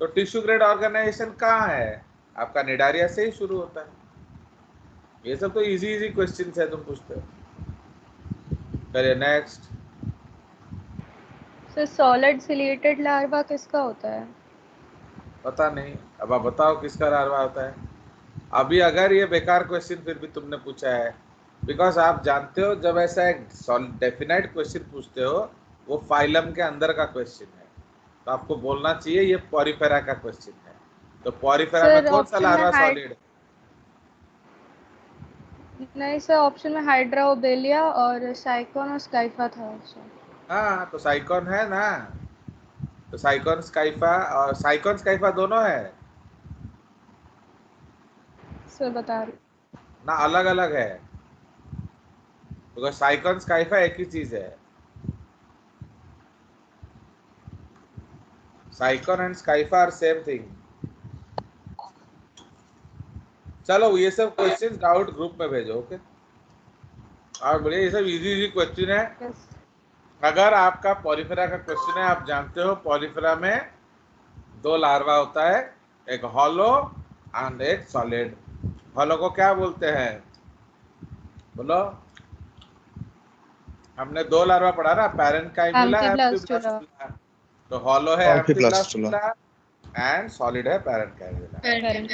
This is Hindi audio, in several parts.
तो टिश्यू ग्रेड ऑर्गेनाइजेशन कहाँ है? आपका निडारिया से ही शुरू होता है। ये सब तो इजी इजी क्वेश्चन है तुम पूछते हो। चलिए next. Sir solid ciliated larva किसका होता है? पता नहीं, अब आप बताओ किसका लार्वा होता है। अभी अगर ये बेकार क्वेश्चन फिर भी तुमने पूछा है, बिकॉज आप जानते हो जब ऐसा एक डेफिनेट क्वेश्चन पूछते हो वो फाइलम के अंदर का क्वेश्चन है, तो आपको बोलना चाहिए ये पॉरीफेरा का क्वेश्चन है। तो पॉरीफेरा में सर कौन सा ऑप्शन में लार्वा सॉलिड? नहीं सर, ऑप्शन में हाइड्राओबेलिया और साइकोन और स्काइफा था सर। हाँ तो साइकॉन है ना, तो साइकॉन स्काइफा, और साइकॉन स्काइफा दोनों है सर बता रही। ना, अलग अलग है। तो साइकॉन स्काइफा एक ही चीज है। Sycon and Scypha are same thing. चलो ये सब क्वेश्चंस डाउट ग्रुप में भेजो, ओके। और बोलिए ये सब इजी इजी क्वेश्चन है। यस। अगर आपका पॉलीफेरा का क्वेश्चन है, आप जानते हो पॉलीफेरा में दो लार्वा होता है, एक हॉलो एंड एक सॉलिड। हॉलो को क्या बोलते हैं बोलो? हमने दो लार्वा पढ़ा ना, पैरेन्काइमुला एम्फीब्लास्टुला। एम्फीब्लास्टुला। तो हॉलो है Amphiblastula. एम्फीब्लास्टुला एंड सॉलिड है पैरेन्काइमुला। पेरेंट।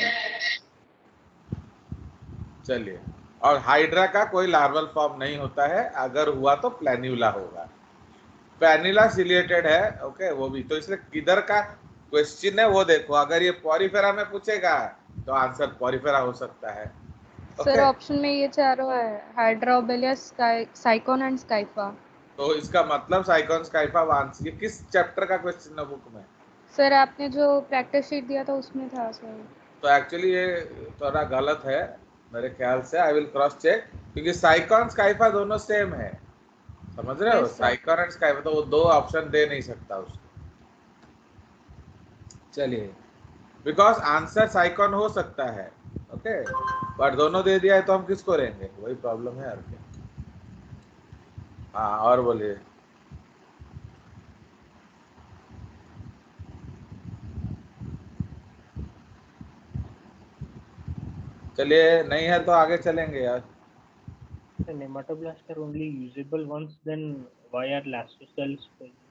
चलिए, और हाइड्रा का कोई लार्वल फॉर्म नहीं होता है, अगर हुआ तो प्लैन्यूला होगा। पैनिला सिलिएटेड है, ओके वो भी। तो इसलिए किधर का क्वेश्चन है वो देखो, अगर ये पॉरीफेरा में पूछेगा तो आंसर पॉरीफेरा हो सकता है, सर ओके। ऑप्शन में ये चारों है, हाइड्राओबेलिया, साइकोन एंड स्काइफा। तो इसका मतलब साइकॉन स्काइफा आंसर। ये किस चैप्टर का क्वेश्चन है बुक में? सर आपने जो प्रैक्टिस शीट दिया था उसमें था सर। तो एक्चुअली ये थोड़ा गलत है मेरे ख्याल से, आई विल क्रॉस चेक, क्योंकि साइकॉन स्काइफा दोनों सेम है, समझ रहे हो? Yes sir. साइकॉन एंड स्काइफा, तो वो दो ऑप्शन दे नहीं सकता उसको। चलिए, बिकॉज आंसर साइकॉन हो सकता है, ओके, बट दोनों दे दिया है तो हम किसको रहेंगे, वही प्रॉब्लम है और क्या। हाँ और बोलिए। चलिए नहीं है तो आगे चलेंगे यार। The nematoblasts are only usable once, then why are elastocells present?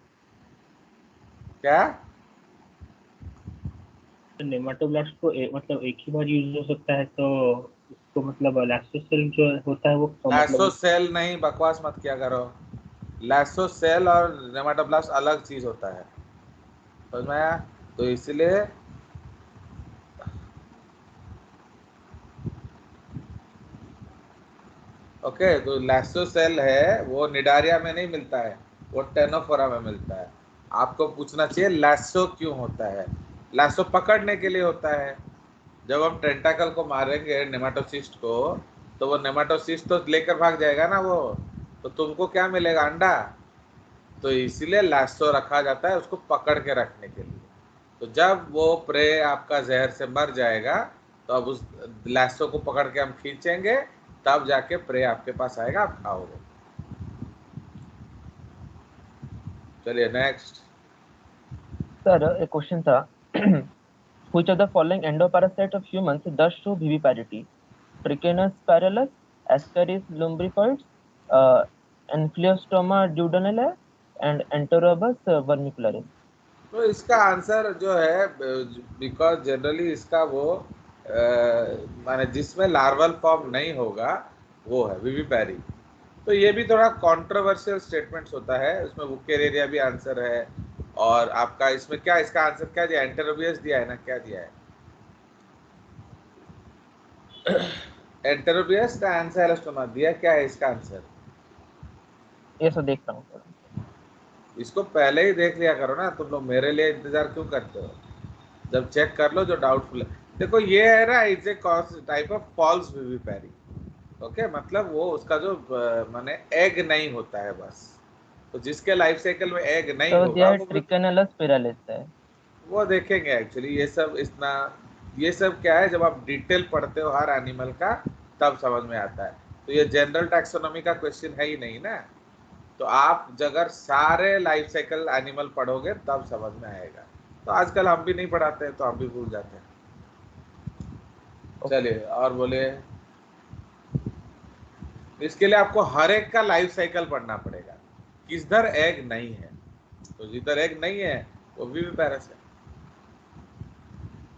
क्या? तो नेमाटोब्लास्ट को मतलब एक ही बार यूज हो सकता है, तो उसको मतलब एलास्टोसेल जो होता है वो लैसो मतलब सेल नहीं, बकवास मत किया करो। लैसो सेल और नेमाटोब्लास्ट अलग चीज होता है, समझ में आया? तो इसलिए ओके, तो लैसो सेल है वो निडारिया में नहीं मिलता है, वो टेनोफोरा में मिलता है। आपको पूछना चाहिए लैसो क्यों होता है। लैसो पकड़ने के लिए होता है। जब हम टेंटाकल को मारेंगे नेमाटोसिस्ट को, तो वो नेमाटोसिस्ट तो लेकर भाग जाएगा ना वो, तो तुमको क्या मिलेगा? अंडा। तो इसीलिए लैसो रखा जाता है उसको पकड़ के रखने के लिए। तो जब वो प्रे आपका जहर से मर जाएगा, तो अब उस लैसो को पकड़ के हम खींचेंगे, तब जाके प्रे आपके पास आएगा, आप खाओगे। चलिए नेक्स्ट। सर एक क्वेश्चन था which of the following endoparasite of humans does show viviparity? Trichinus parallus, Ascaris lumbricoides, uh, Ankylostoma duodenale, and Enterobus vermicularis. तो इसका आंसर जो है, बिकॉज जनरली इसका वो माने जिसमें लार्वल फॉर्म नहीं होगा वो है विविपैरी। तो ये भी थोड़ा कंट्रोवर्शियल स्टेटमेंट्स होता है, उसमें वुकेरेरिया भी आंसर है। और आपका इसमें क्या, इसका आंसर क्या दिया? एंटेरोबियस दिया है ना, क्या दिया है? एंटेरोबियस का आंसर एलोस्टोमा दिया, क्या है इसका आंसर? ये सब देख रहा हूँ सर। इसको पहले ही देख लिया करो ना तुम लोग, मेरे लिए इंतजार क्यों करते हो? जब चेक कर लो जो डाउटफुल है। देखो ये है ना, it's a type of false vivipary, okay. मतलब वो उसका जो माने एग नहीं होता है बस, तो जिसके लाइफ साइकिल में एग नहीं तो होगा दिया वो ट्रिकेनलस पिरालिस है। वो देखेंगे एक्चुअली। ये सब इतना, ये सब क्या है, जब आप डिटेल पढ़ते हो हर एनिमल का तब समझ में आता है। तो ये जनरल टैक्सोनॉमी का क्वेश्चन है ही नहीं ना, तो आप अगर सारे लाइफ साइकिल एनिमल पढ़ोगे तब समझ में आएगा। तो आजकल हम भी नहीं पढ़ाते हैं तो हम भी भूल जाते हैं। चलिए और बोलिए। इसके लिए आपको हर एक का लाइफ साइकिल पढ़ना पड़ेगा। किधर एग नहीं है, तो जिधर एग नहीं है वो विविपेरस है।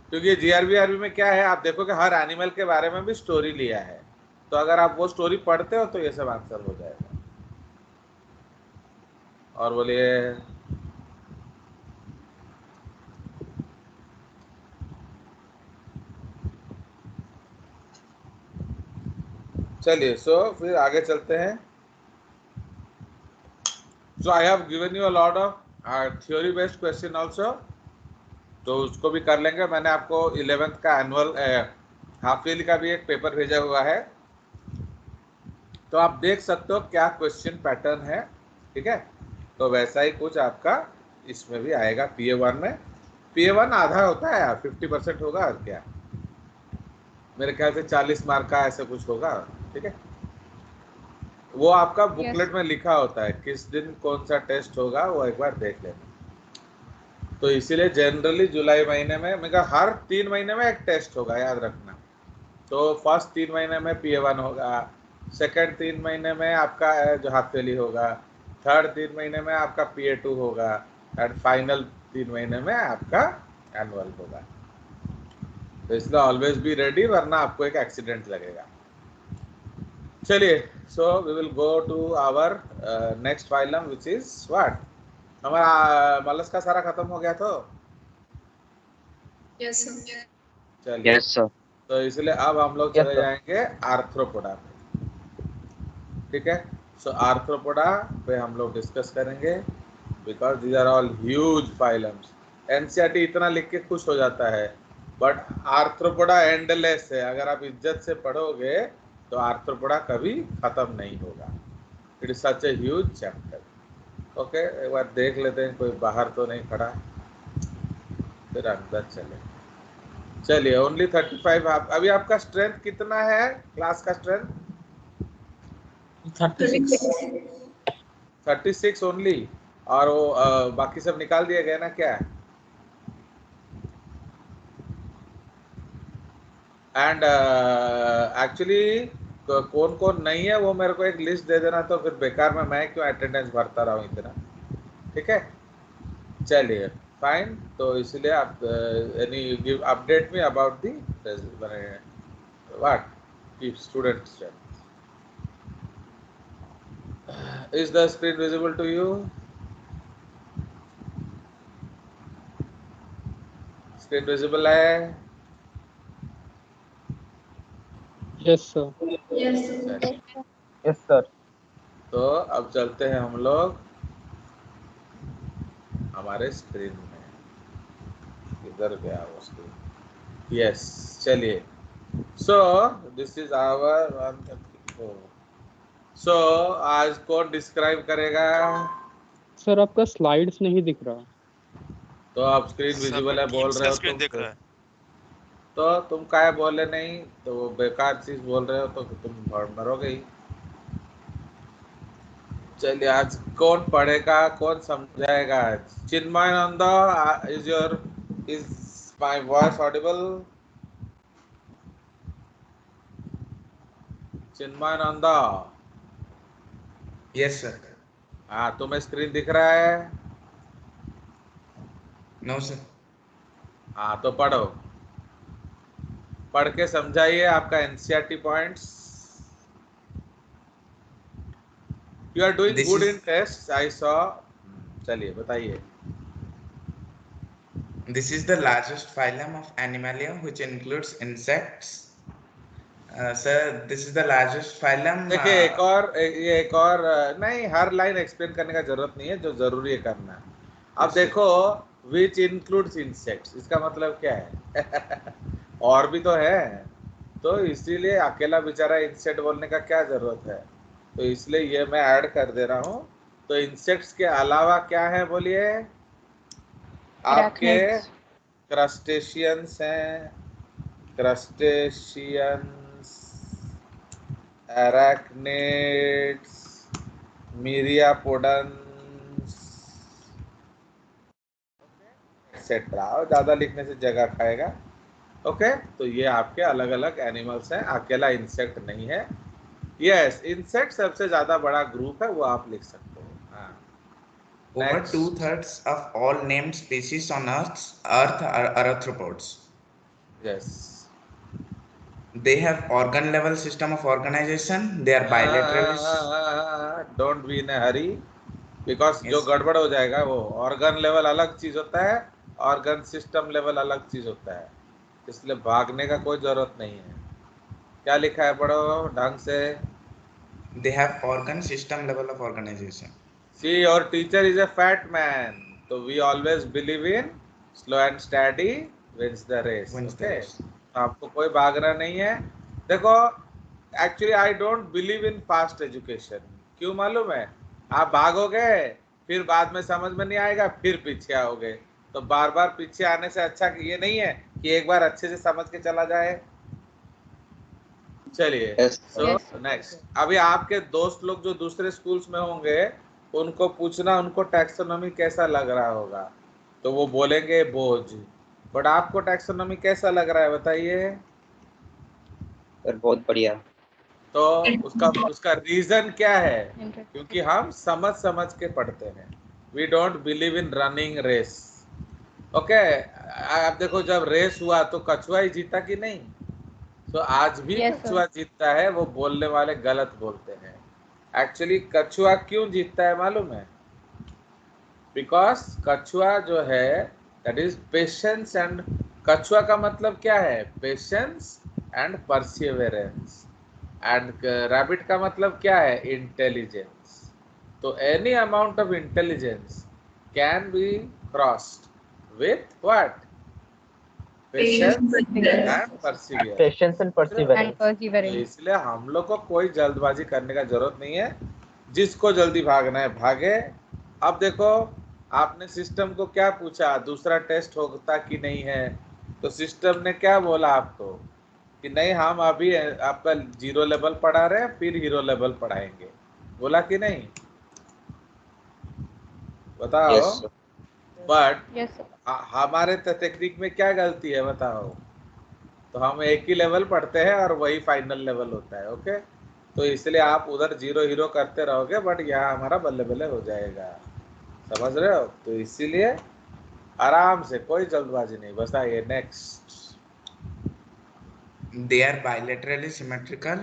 क्योंकि जीआरबी में क्या है, आप देखो कि हर एनिमल के बारे में भी स्टोरी लिया है, तो अगर आप वो स्टोरी पढ़ते हो तो ये सब आंसर हो जाएगा। और बोलिए। चलिए फिर आगे चलते हैं। So I have given you a lot of theory based question also, तो उसको भी कर लेंगे। मैंने आपको 11th का एनुअल हाफ ईयरली का भी एक पेपर भेजा हुआ है, तो आप देख सकते हो क्या क्वेश्चन पैटर्न है। ठीक है, तो वैसा ही कुछ आपका इसमें भी आएगा। PA1 में, PA1 आधा होता है यार, 50% होगा और क्या, मेरे ख्याल से 40 मार्क का ऐसे कुछ होगा। ठीक है, वो आपका बुकलेट में लिखा होता है किस दिन कौन सा टेस्ट होगा, वो एक बार देख लेना। तो इसीलिए जनरली जुलाई महीने में, मैं हर 3 महीने में एक टेस्ट होगा, याद रखना। तो फर्स्ट 3 महीने में PA1 होगा, सेकंड 3 महीने में आपका जो हाफ ईयरली होगा, थर्ड 3 महीने में आपका PA2 होगा, एंड फाइनल 3 महीने में आपका एनुअल होगा। तो इसलिए ऑलवेज बी रेडी, वरना आपको एक एक्सीडेंट लगेगा। चलिए, so we will go to our next phylum which is what. हमारा मलस का सारा खत्म हो गया तो यस सर। चलिए, यस सर। तो इसलिए अब हम लोग चले जाएंगे आर्थ्रोपोडा पे। ठीक है, सो आर्थ्रोपोडा पे हम लोग डिस्कस करेंगे, because these are all huge phylums. NCERT इतना लिख के खुश हो जाता है, बट आर्थ्रोपोडा एंडलेस है। अगर आप इज्जत से पढ़ोगे तो आर्थ्रोपोडा कभी खत्म नहीं होगा। It is such a huge chapter. Okay, एक बार देख लेते हैं कोई बाहर तो नहीं खड़ा, फिर अंदर चले। चलिए, ओनली 35। अभी आपका स्ट्रेंथ कितना है, क्लास का स्ट्रेंथ? 36 ओनली। और वो बाकी सब निकाल दिए गए ना क्या? एंड एक्चुअली कौन कौन नहीं है वो मेरे को एक लिस्ट दे देना, तो फिर बेकार में मैं क्यों अटेंडेंस भरता रहा हूँ इतना। ठीक है, चलिए फाइन। तो इसलिए आप any give update me about the what की student strength. Is the screen visible to you? Screen visible है? Yes sir. Yes sir. तो अब चलते हैं हम लोग हमारे स्क्रीन में। इधर गया वो स्क्रीन? यस, चलिए। So this is our 134। So आज कौन डिस्क्राइब करेगा? सर आपका स्लाइड्स नहीं दिख रहा। तो आप स्क्रीन विजिबल है बोल रहे हो स्क्रीन दिख रहा है। तो तुम काहे बोले नहीं? तो वो बेकार चीज बोल रहे हो तो तुम मरोगे ही। चलिए, आज कौन पढ़ेगा, कौन समझाएगा आज? Chinmayanand, is my voice audible? Chinmayanand, yes sir. हाँ, तुम्हें स्क्रीन दिख रहा है? No sir. हाँ, तो पढ़ो, पढ़ के समझाइए आपका NCERT points. You are doing good in test, I saw. चलिए बताइए। This is the largest phylum of Animalia, which includes insects. Sir, this is the largest phylum. देखिए, एक और नहीं, हर लाइन एक्सप्लेन करने का जरूरत नहीं है, जो जरूरी है करना। अब देखो, विच इंक्लूड्स इंसेक्ट्स, इसका मतलब क्या है? और भी तो है, तो इसीलिए अकेला बेचारा इंसेक्ट बोलने का क्या जरूरत है, तो इसलिए ये मैं ऐड कर दे रहा हूँ। तो इंसेक्ट्स के अलावा क्या है बोलिए? आपके क्रस्टेशियंस हैं, क्रस्टेशियंस, arachnids, myriapodons, एक्सेट्रा, और ज़्यादा लिखने से जगह खाएगा। ओके, तो ये आपके अलग अलग एनिमल्स हैं, अकेला इंसेक्ट नहीं है। यस, इंसेक्ट सबसे ज़्यादा बड़ा ग्रुप है, वो आप लिख सकते हो। हाँ, Over Next. 2/3 of all named species on Earth are arthropods. Yes, They have organ level system of organization. They are bilateralists. Don't be in Hari, because जो Yes. गड़बड़ हो जाएगा, वो ऑर्गन लेवल अलग चीज होता है, ऑर्गन सिस्टम लेवल अलग चीज होता है, इसलिए भागने का कोई जरूरत नहीं है। क्या लिखा है, पढ़ो ढंग से। They have organ system level of organization. See your teacher is a fat man, तो we always believe in slow and steady wins the race. Wins the okay, race. आपको कोई भागना नहीं है। देखो, actually I don't believe in fast education. क्यों मालूम है? आप भागोगे, फिर बाद में समझ में नहीं आएगा, फिर पीछे आओगे। तो बार बार पीछे आने से अच्छा कि ये नहीं है कि एक बार अच्छे से समझ के चला जाए। चलिए, Yes. सो Yes. नेक्स्ट, अभी आपके दोस्त लोग जो दूसरे स्कूल्स में होंगे, उनको पूछना उनको टैक्सोनॉमी कैसा लग रहा होगा, तो वो बोलेंगे बोझ। बट आपको टैक्सोनॉमी कैसा लग रहा है, बताइए। सर बहुत बढ़िया। तो उसका रीजन क्या है? Interesting. क्योंकि हम समझ समझ के पढ़ते हैं। We don't believe in running race. Okay, आप देखो, जब रेस हुआ तो कछुआ ही जीता कि नहीं? तो आज भी Yes, sir. कछुआ जीतता है, वो बोलने वाले गलत बोलते हैं। एक्चुअली कछुआ क्यों जीतता है मालूम है? बिकॉज कछुआ जो है, दैट इज पेशेंस एंड, कछुआ का मतलब क्या है? Patience and perseverance. And rabbit का मतलब क्या है? इंटेलिजेंस। तो any amount of intelligence can be crossed with what? Patience and Perseverance. Patience and And perseverance. perseverance. इसलिए हम लोग को कोई जल्दबाजी करने का जरूरत नहीं है। जिसको जल्दी भागना है भागे। अब देखो, आपने सिस्टम को क्या पूछा, दूसरा टेस्ट होता कि नहीं है, तो सिस्टम ने क्या बोला आपको कि नहीं, हम अभी आपका 0 लेवल पढ़ा रहे हैं, फिर हीरो लेवल पढ़ाएंगे। बोला कि नहीं? बताओ। Yes, sir. But Yes, sir. हमारे टेक्निक में क्या गलती है बताओ? तो हम एक ही लेवल पढ़ते हैं और वही फाइनल लेवल होता है। ओके, तो इसलिए आप उधर 0 हीरो करते रहोगे, बट यहाँ हमारा बल्ले बल्ले हो जाएगा। समझ रहे हो? तो इसीलिए आराम से, कोई जल्दबाजी नहीं। बताइए next. They are bilaterally symmetrical.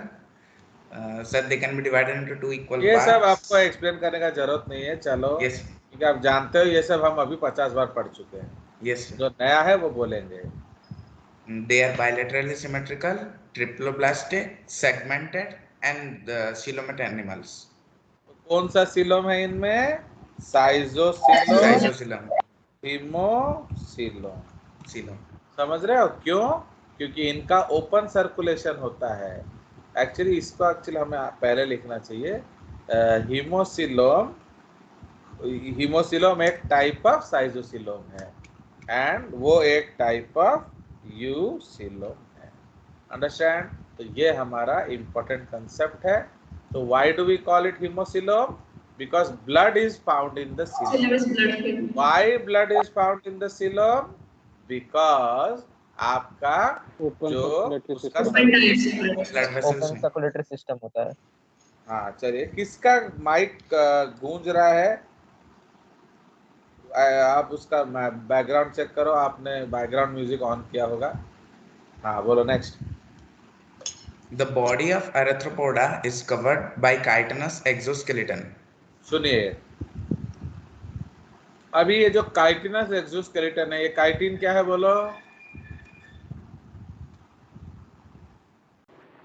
Sir, they can be divided into 2 equal ये parts. सब आपको एक्सप्लेन करने का जरूरत नहीं है, चलो। Yes. क्योंकि आप जानते हो, ये सब हम अभी 50 बार पढ़ चुके हैं। Yes, sir. जो नया है वो बोलेंगे। They are bilaterally symmetrical, triploblastic, segmented, and coelomate animals. कौन सा सिलोम है इनमें? Schizocoelom, Zygosylum. हिमोसिलोम। Coelom. समझ रहे हो क्यों? क्योंकि इनका ओपन सर्कुलेशन होता है। एक्चुअली इसको हमें पहले लिखना चाहिए। हीमोसिलोम, हीमोसिलोम एक टाइप ऑफ साइजोसिलोम है, एंड वो एक टाइप ऑफ यूसिलोम है। अंडरस्टैंड? तो ये हमारा इम्पोर्टेंट कंसेप्ट है। तो why do we call it haemocoelom? Because blood is found in the coelom. Why blood is found in the coelom? Because आपका ओपन जो सर्कुलेटरी उसका सिस्टम। Blood vessels ओपन में. सर्कुलेटरी सिस्टम होता है। हाँ, चलिए, किसका माइक गूंज रहा है? आप उसका बैकग्राउंड चेक करो, आपने बैकग्राउंड म्यूजिक ऑन किया होगा। हाँ, बोलो next. The body of Arthropoda is covered by chitinous exoskeleton. सुनिए, अभी ये जो काइटिनस एक्सोस्केलेटन है, ये काइटिन क्या है बोलो?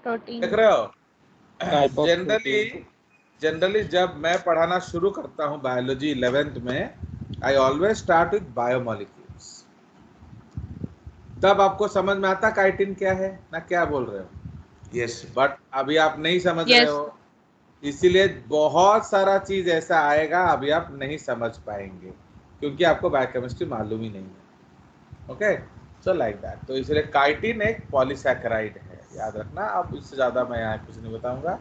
Protein. देख रहे हो? Type of जनरली जब मैं पढ़ाना शुरू करता हूँ बायोलॉजी 11th में, I always start with biomolecules. तब आपको समझ में आता काइटिन क्या है ना, क्या बोल रहे हो? Yes. बट अभी आप नहीं समझ Yes. रहे हो, इसीलिए बहुत सारा चीज ऐसा आएगा अभी आप नहीं समझ पाएंगे, क्योंकि आपको बायोकेमिस्ट्री मालूम ही नहीं है। Okay, so like that. तो इसलिए काइटिन एक पॉलीसैकेराइड है, याद रखना। अब इससे ज्यादा मैं यहाँ कुछ नहीं बताऊंगा।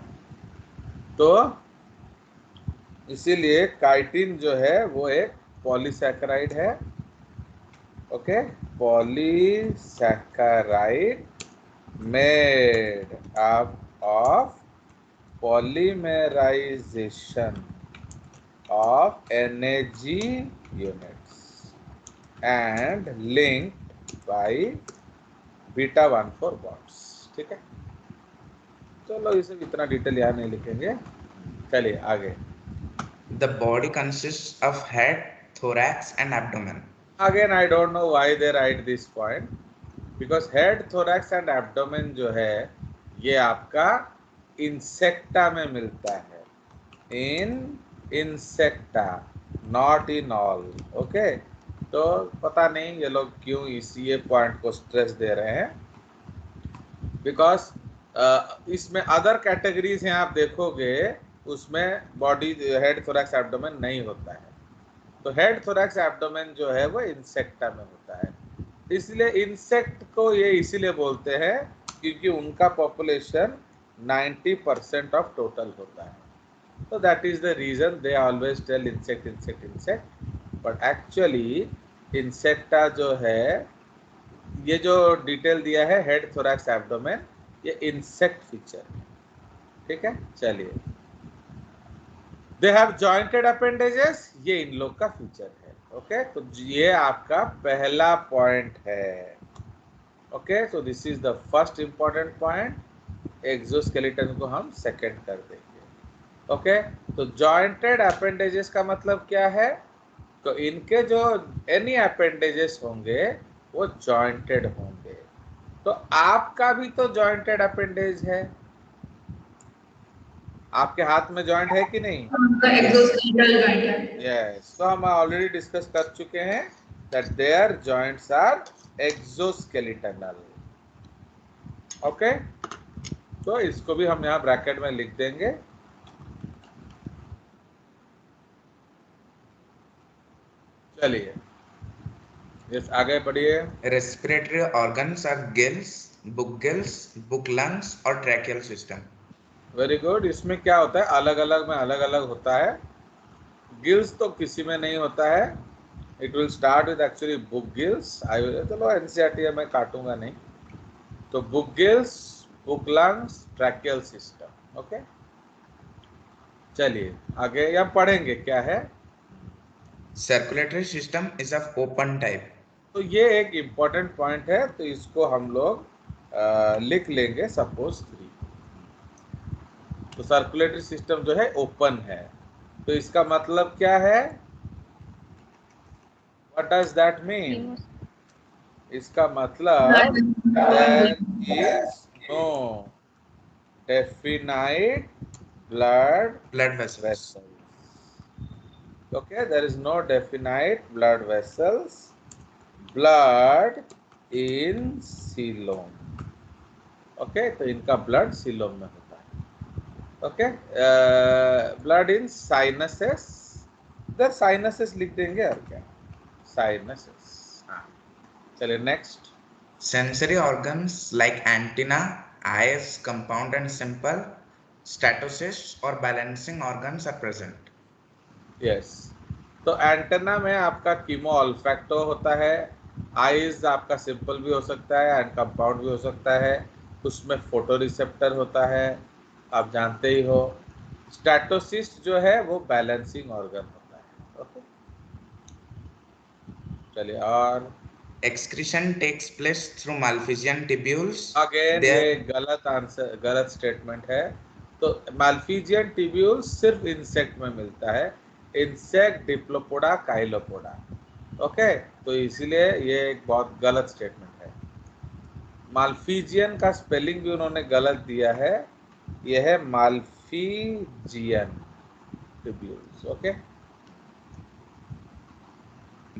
तो इसीलिए काइटिन जो है वो एक पॉलीसैकेराइड है, okay, polysaccharide made up of polymerization of NAG units and linked by beta 1,4 bonds. ठीक है, चलो इसे इतना डिटेल यहाँ नहीं लिखेंगे, चलिए आगे. The body consists of head, thorax, and abdomen. Again, I don't know why they write this point, because head, thorax and abdomen जो है ये आपका इंसेक्टा में मिलता है, in Insecta, not in all. Okay, तो पता नहीं ये लोग क्यों ये पॉइंट को स्ट्रेस दे रहे हैं, बिकॉज इसमें अदर कैटेगरीज हैं आप देखोगे उसमें बॉडी हेड थोरैक्स एब्डोमेन नहीं होता है. तो हेड थोरैक्स एब्डोमेन जो है वो इंसेक्टा में होता है. इसलिए इंसेक्ट को ये इसीलिए बोलते हैं क्योंकि उनका पॉपुलेशन 90% ऑफ टोटल होता है. तो that is the reason they always tell insect insect insect, but actually Insecta जो है, ये जो डिटेल दिया है हेड थोरैक्स एब्डोमेन, ये इंसेक्ट फीचर है. ठीक है, चलिए. दे हैव जॉइंटेड अपेंडेजेस, ये इन लोग का फीचर है. ओके, तो ये आपका पहला पॉइंट है. Okay, so this is the first important point. Exoskeleton को हम सेकंड कर देंगे. ओके, तो जॉइंटेड अपेंडेजेस का मतलब क्या है, तो इनके जो एनी अपेंडेजेस होंगे वो जॉइंटेड होंगे. तो आपका भी तो जॉइंटेड अपेंडेज है, आपके हाथ में जॉइंट है कि नहीं? यस, तो हम ऑलरेडी डिस्कस कर चुके हैं that their joints are exoskeletal. Okay, तो इसको भी हम यहाँ ब्रैकेट में लिख देंगे. चलिए, यस, आगे बढ़िए. Respiratory organs are gills, book lungs, or tracheal system. Very good. इसमें क्या होता है, अलग अलग में अलग अलग होता है. गिल्स तो किसी में नहीं होता है. It will start with actually book gills. चलो एनसीईआरटी में काटूंगा नहीं. तो book gills, book lungs, tracheal system. Okay, चलिए आगे यहाँ पढ़ेंगे क्या है. Circulatory system is of open type. तो ये एक इम्पॉर्टेंट पॉइंट है, तो इसको हम लोग लिख लेंगे सपोज 3. तो सर्कुलेटरी सिस्टम जो है ओपन है, तो इसका मतलब क्या है, व्हाट डज दैट मीन? इसका मतलब there is no definite blood vessels. Okay, there is no definite blood vessels. Blood in coelom. Okay, तो इनका ब्लड सीलोम में होता है. ओके, ब्लड इन साइनसेस, इधर साइनसेस लिख देंगे और क्या, साइनसेस. हाँ, चलिए next. Sensory organs like antenna, eyes, compound and simple, statocysts or balancing organs are present. Yes, तो एंटेना में आपका कीमो ऑल्फैक्टो होता है, आईज आपका सिंपल भी हो सकता है एंड कंपाउंड भी हो सकता है, उसमें फोटो रिसेप्टर होता है, आप जानते ही हो. स्टैटोसिस्ट जो है वो बैलेंसिंग ऑर्गन होता है. ओके, चलिए. और Excretion takes place through Malpighian tubules. Again ये गलत आंसर, गलत स्टेटमेंट है. तो माल्फिजियन ट्यूब्यूल सिर्फ इंसेक्ट में मिलता है, इंसेक्ट, डिप्लोपोडा, काइलोपोडा. ओके, तो इसीलिए ये एक बहुत गलत स्टेटमेंट है. माल्फिजियन का स्पेलिंग भी उन्होंने गलत दिया है, ये है Malpighian tubules. Okay,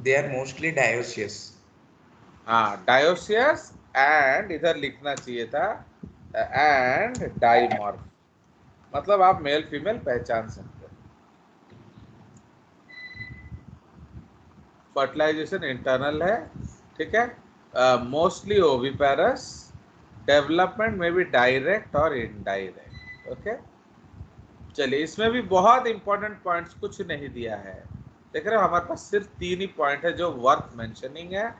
They are mostly dioecious. हाँ, डायोसियस एंड इधर लिखना चाहिए था एंड डाइमॉर्फ, मतलब आप मेल फीमेल पहचान सकते हो. फर्टिलाइजेशन इंटरनल है. ठीक है, मोस्टली ओविपेरस. डेवलपमेंट में भी डायरेक्ट और इनडायरेक्ट. ओके, चलिए, इसमें भी बहुत इंपॉर्टेंट पॉइंट्स कुछ नहीं दिया है. देख रहे हो, हमारे पास सिर्फ 3 ही पॉइंट है जो वर्थ मेंशनिंग है.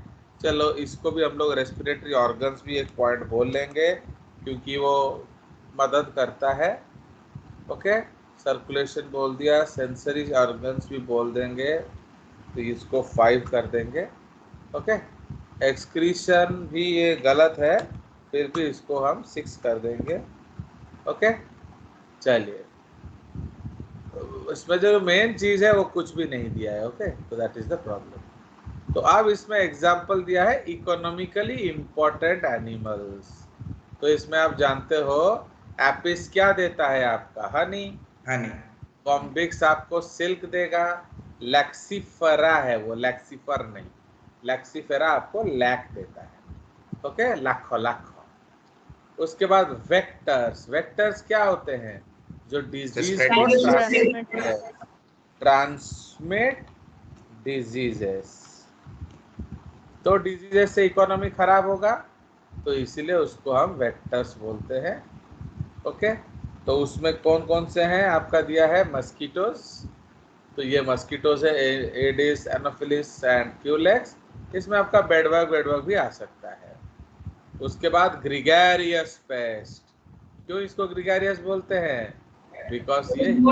चलो इसको भी हम लोग रेस्पिरेटरी ऑर्गन्स भी एक पॉइंट बोल लेंगे क्योंकि वो मदद करता है। ओके, सर्कुलेशन बोल दिया, सेंसरी ऑर्गन्स भी बोल देंगे, तो इसको 5 कर देंगे। ओके, एक्सक्रीशन भी ये गलत है, फिर भी इसको हम 6 कर देंगे। ओके, चलिए इसमें जो मेन चीज है वो कुछ भी नहीं दिया है। ओके, तो दैट इज द प्रॉब्लम। तो अब इसमें एग्जांपल दिया है इकोनॉमिकली इम्पोर्टेंट एनिमल्स। तो इसमें आप जानते हो एपिस क्या देता है आपका, हनी। हनी। बॉम्बिक्स आपको सिल्क देगा। लैक्सीफेरा है वो, लैक्सीफर नहीं, लैक्सीफेरा आपको लैक देता है। ओके, लाखों लाखों। उसके बाद वेक्टर्स, वेक्टर्स क्या होते हैं, जो डिजीज को ट्रांसमिट डिजीजेस। तो डिजीजेस से इकोनॉमी खराब होगा, तो इसीलिए उसको हम वेक्टर्स बोलते हैं। ओके, तो उसमें कौन कौन से हैं आपका दिया है, मस्कीटोज। तो ये मस्कीटोज है, एडिस, एनोफिलिस एंड क्यूलेक्स। इसमें आपका बेडबग भी आ सकता है। उसके बाद ग्रिगेरियस पेस्ट। क्यों इसको ग्रिगेरियस बोलते हैं, बिकॉज ये नो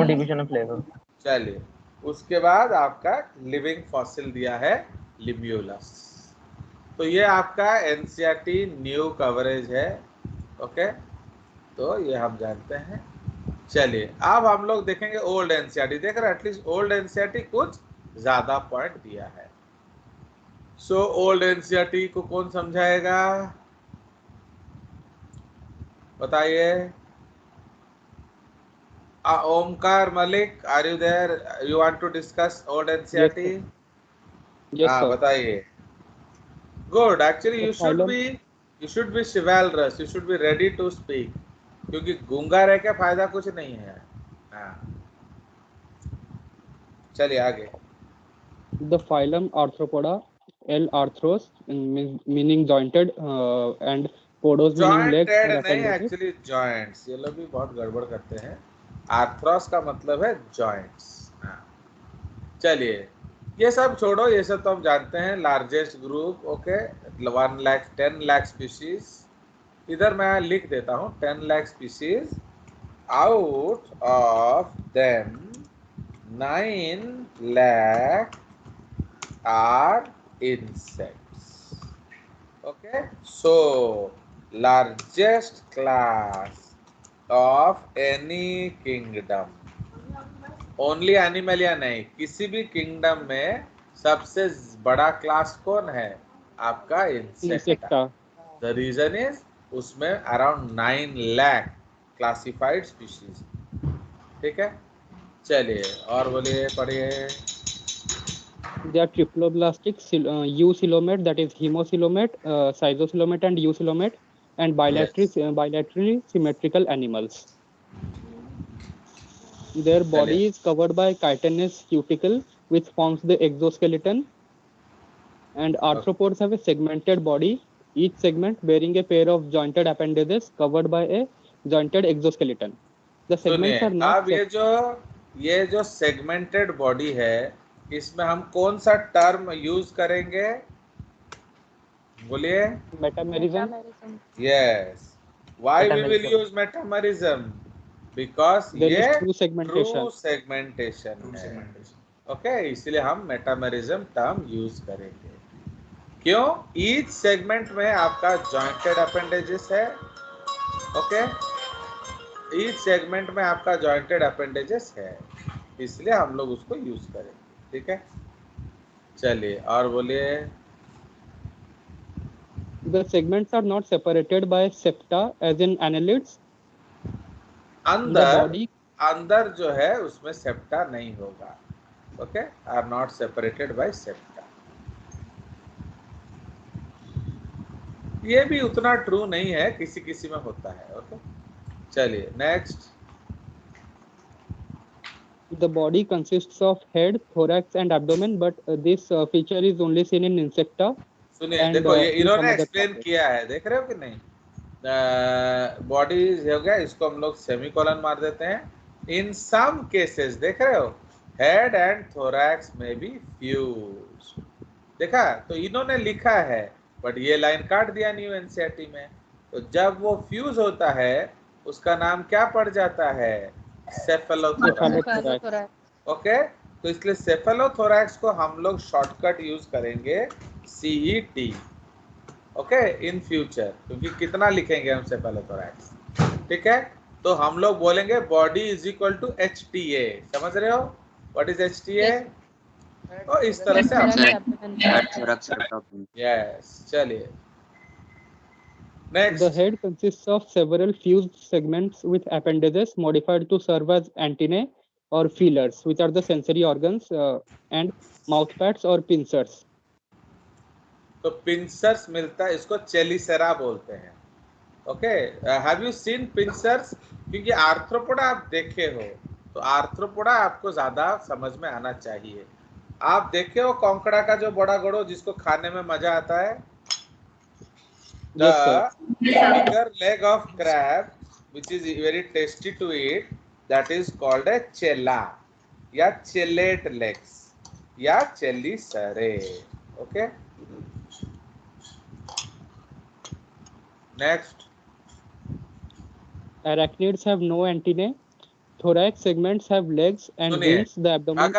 डिवीजन ऑफ लेबर। चलिए, उसके बाद आपका लिविंग फॉसिल दिया है लिम्यूलस। तो ये आपका एनसीईआरटी न्यू कवरेज है। ओके, तो ये हम जानते हैं। चलिए अब हम लोग देखेंगे ओल्ड एनसीईआरटी। देख रहे हैं, एटलीस्ट ओल्ड एनसीईआरटी कुछ ज्यादा पॉइंट दिया है। सो ओल्ड एनसीईआरटी को कौन समझाएगा, बताइए। Omkar Malik, are you there, you want to discuss old NCERT? Yes, हाँ sir. बताइए। Good, actually The you should be chivalrous, you should be ready to speak, क्योंकि गूंगा रह के फायदा कुछ नहीं है। हाँ, चलिए आगे। The phylum Arthropoda, L. arthros meaning jointed, and podos meaning legs jointed or नहीं, appendages. Actually joints. ये लोग भी बहुत गड़बड़ करते हैं। आर्थ्रोस का मतलब है जॉइंट्स। हाँ, चलिए ये सब छोड़ो, ये सब तो हम जानते हैं। Largest group, okay, 1 lakh 10 lakh species. इधर मैं लिख देता हूँ 10 lakh species, out of them 9 lakh are insects. Okay, so largest class of any kingdom, only Animalia नहीं, किसी भी किंगडम में सबसे बड़ा क्लास कौन है आपका, Insecta. Insecta. The reason is उसमें अराउंड 9 लाख क्लासिफाइड स्पीशीज। ठीक है, चलिए और बोलिए, पढ़िए। They are triploblastic eucoelomate, that is hemocoelomate, schizocoelomate, and eucoelomate, and bilaterally symmetrical animals. Their body is covered by chitinous cuticle, which forms the exoskeleton. And arthropods have a segmented body, each segment bearing a pair of jointed appendages covered by a jointed exoskeleton. The segments are not. अब ये जो सेगमेंटेड बॉडी है, इसमें हम कौन सा टर्म यूज करेंगे, बोलिए। Metamerism. Yes, why we will use metamerism, because ये ट्रू सेगमेंटेशन है। ओके, इसलिए हम मेटामेरिज्म टर्म यूज करेंगे। क्यों, ईच सेगमेंट में आपका जॉइंटेड अपेंडेजेस है। ओके, ईच सेगमेंट में आपका जॉइंटेड अपेंडेजेस है, इसलिए हम लोग उसको यूज करेंगे। ठीक है, चलिए और बोलिए। The segments are not separated by septa as in annelids. अंदर जो है उसमें सेप्टा नहीं होगा। Okay, are not separated by septa. ये भी उतना ट्रू नहीं है, किसी किसी में होता है। ओके, चलिए next. The body consists of head, thorax, and abdomen, but this feature is only seen in Insecta. सुनिए, देखो ये इन्होंने एक्सप्लेन किया है, देख रहे हो कि नहीं। बॉडी हो गया, इसको हम लोग सेमीकोलन मार देते हैं। इन सम केसेस, देख रहे हो, हेड एंड थोरैक्स में बी फ्यूज। देखा, तो इन्होंने लिखा है बट ये लाइन काट दिया न्यू एनसीईआरटी में। तो जब वो फ्यूज होता है उसका नाम क्या पड़ जाता है? सेफेलोथोरैक्स। ओके, तो इसलिए सेफेलोथोरैक्स को हम लोग शॉर्टकट यूज करेंगे CET। ओके, इन फ्यूचर, क्योंकि कितना लिखेंगे हम सेफेलोथोरैक्स, ठीक है। तो हम लोग बोलेंगे body is equal to HTA। समझ रहे हो व्हाट इज HTA? तो इस तरह से यस। चलिए The next. head consists of several fused segments with appendages modified to serve as antennae or feelers, which are the sensory organs, and mouthpads or pincers. तो पिंसर्स मिलता है, इसको चेलिसेरा बोलते हैं। Okay, have you seen pincers? क्योंकि आर्थ्रोपोडा आप देखे हो, तो आर्थ्रोपोडा आपको ज्यादा समझ में आना चाहिए। आप देखे हो कोंकड़ा का जो बड़ा गड़ो जिसको खाने में मजा आता है? Yes, sir. The bigger leg of crab, which is very tasty to eat, that is called a chella या cellate legs या chelicerae. Okay. Next. Arachnids have no antennae. Thorax segments have legs and सुनिए, wings. The abdomen.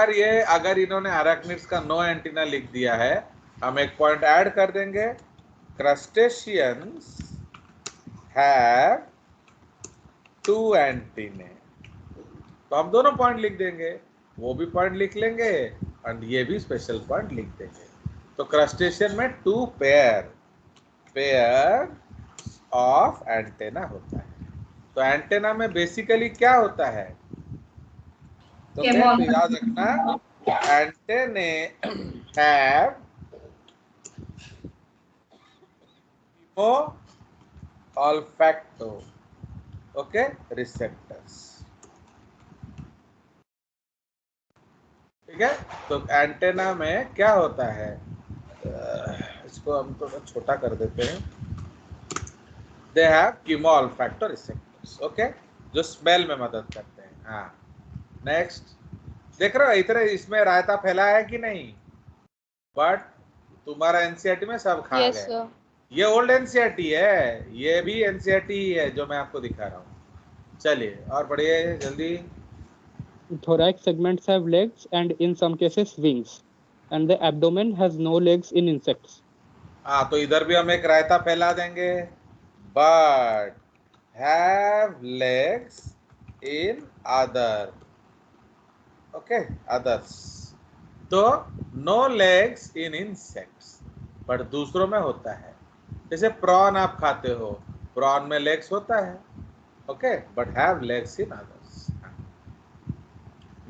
अगर इन्होंने arachnids का no antenna लिख दिया है, हम एक पॉइंट ऐड कर देंगे। Crustaceans have 2 antennae। तो हम दोनों पॉइंट लिख देंगे, वो भी पॉइंट लिख लेंगे और ये भी स्पेशल पॉइंट लिख देंगे। तो क्रस्टेशियन में 2 पेयर ऑफ एंटेना होता है। तो एंटेना में बेसिकली क्या होता है? तो याद रखना, antennae have olfacto, okay, receptors. ठीक है, तो एंटेना में क्या होता है? इसको हम थोड़ा छोटा कर देते हैं। They have chemo olfactory receptors, okay, जो स्मेल में मदद करते हैं। हाँ, नेक्स्ट। देख रहे हो इधर इसमें रायता फैला है कि नहीं? बट तुम्हारा एनसीईआरटी में सब खा Yes, गए। sir. ये ओल्ड एनसीईआरटी है, ये भी एनसीईआरटी ही है जो मैं आपको दिखा रहा हूँ। चलिए और बढ़िए जल्दी। Thorax segments have legs and in some cases wings, and the abdomen has no legs in insects. हाँ, तो इधर भी हम एक रायता फैला देंगे, but have legs in other, okay, others. तो no legs in insects, but दूसरों में होता है। जैसे प्रॉन आप खाते हो, प्रॉन में लेग्स होता है, okay, but have legs in others.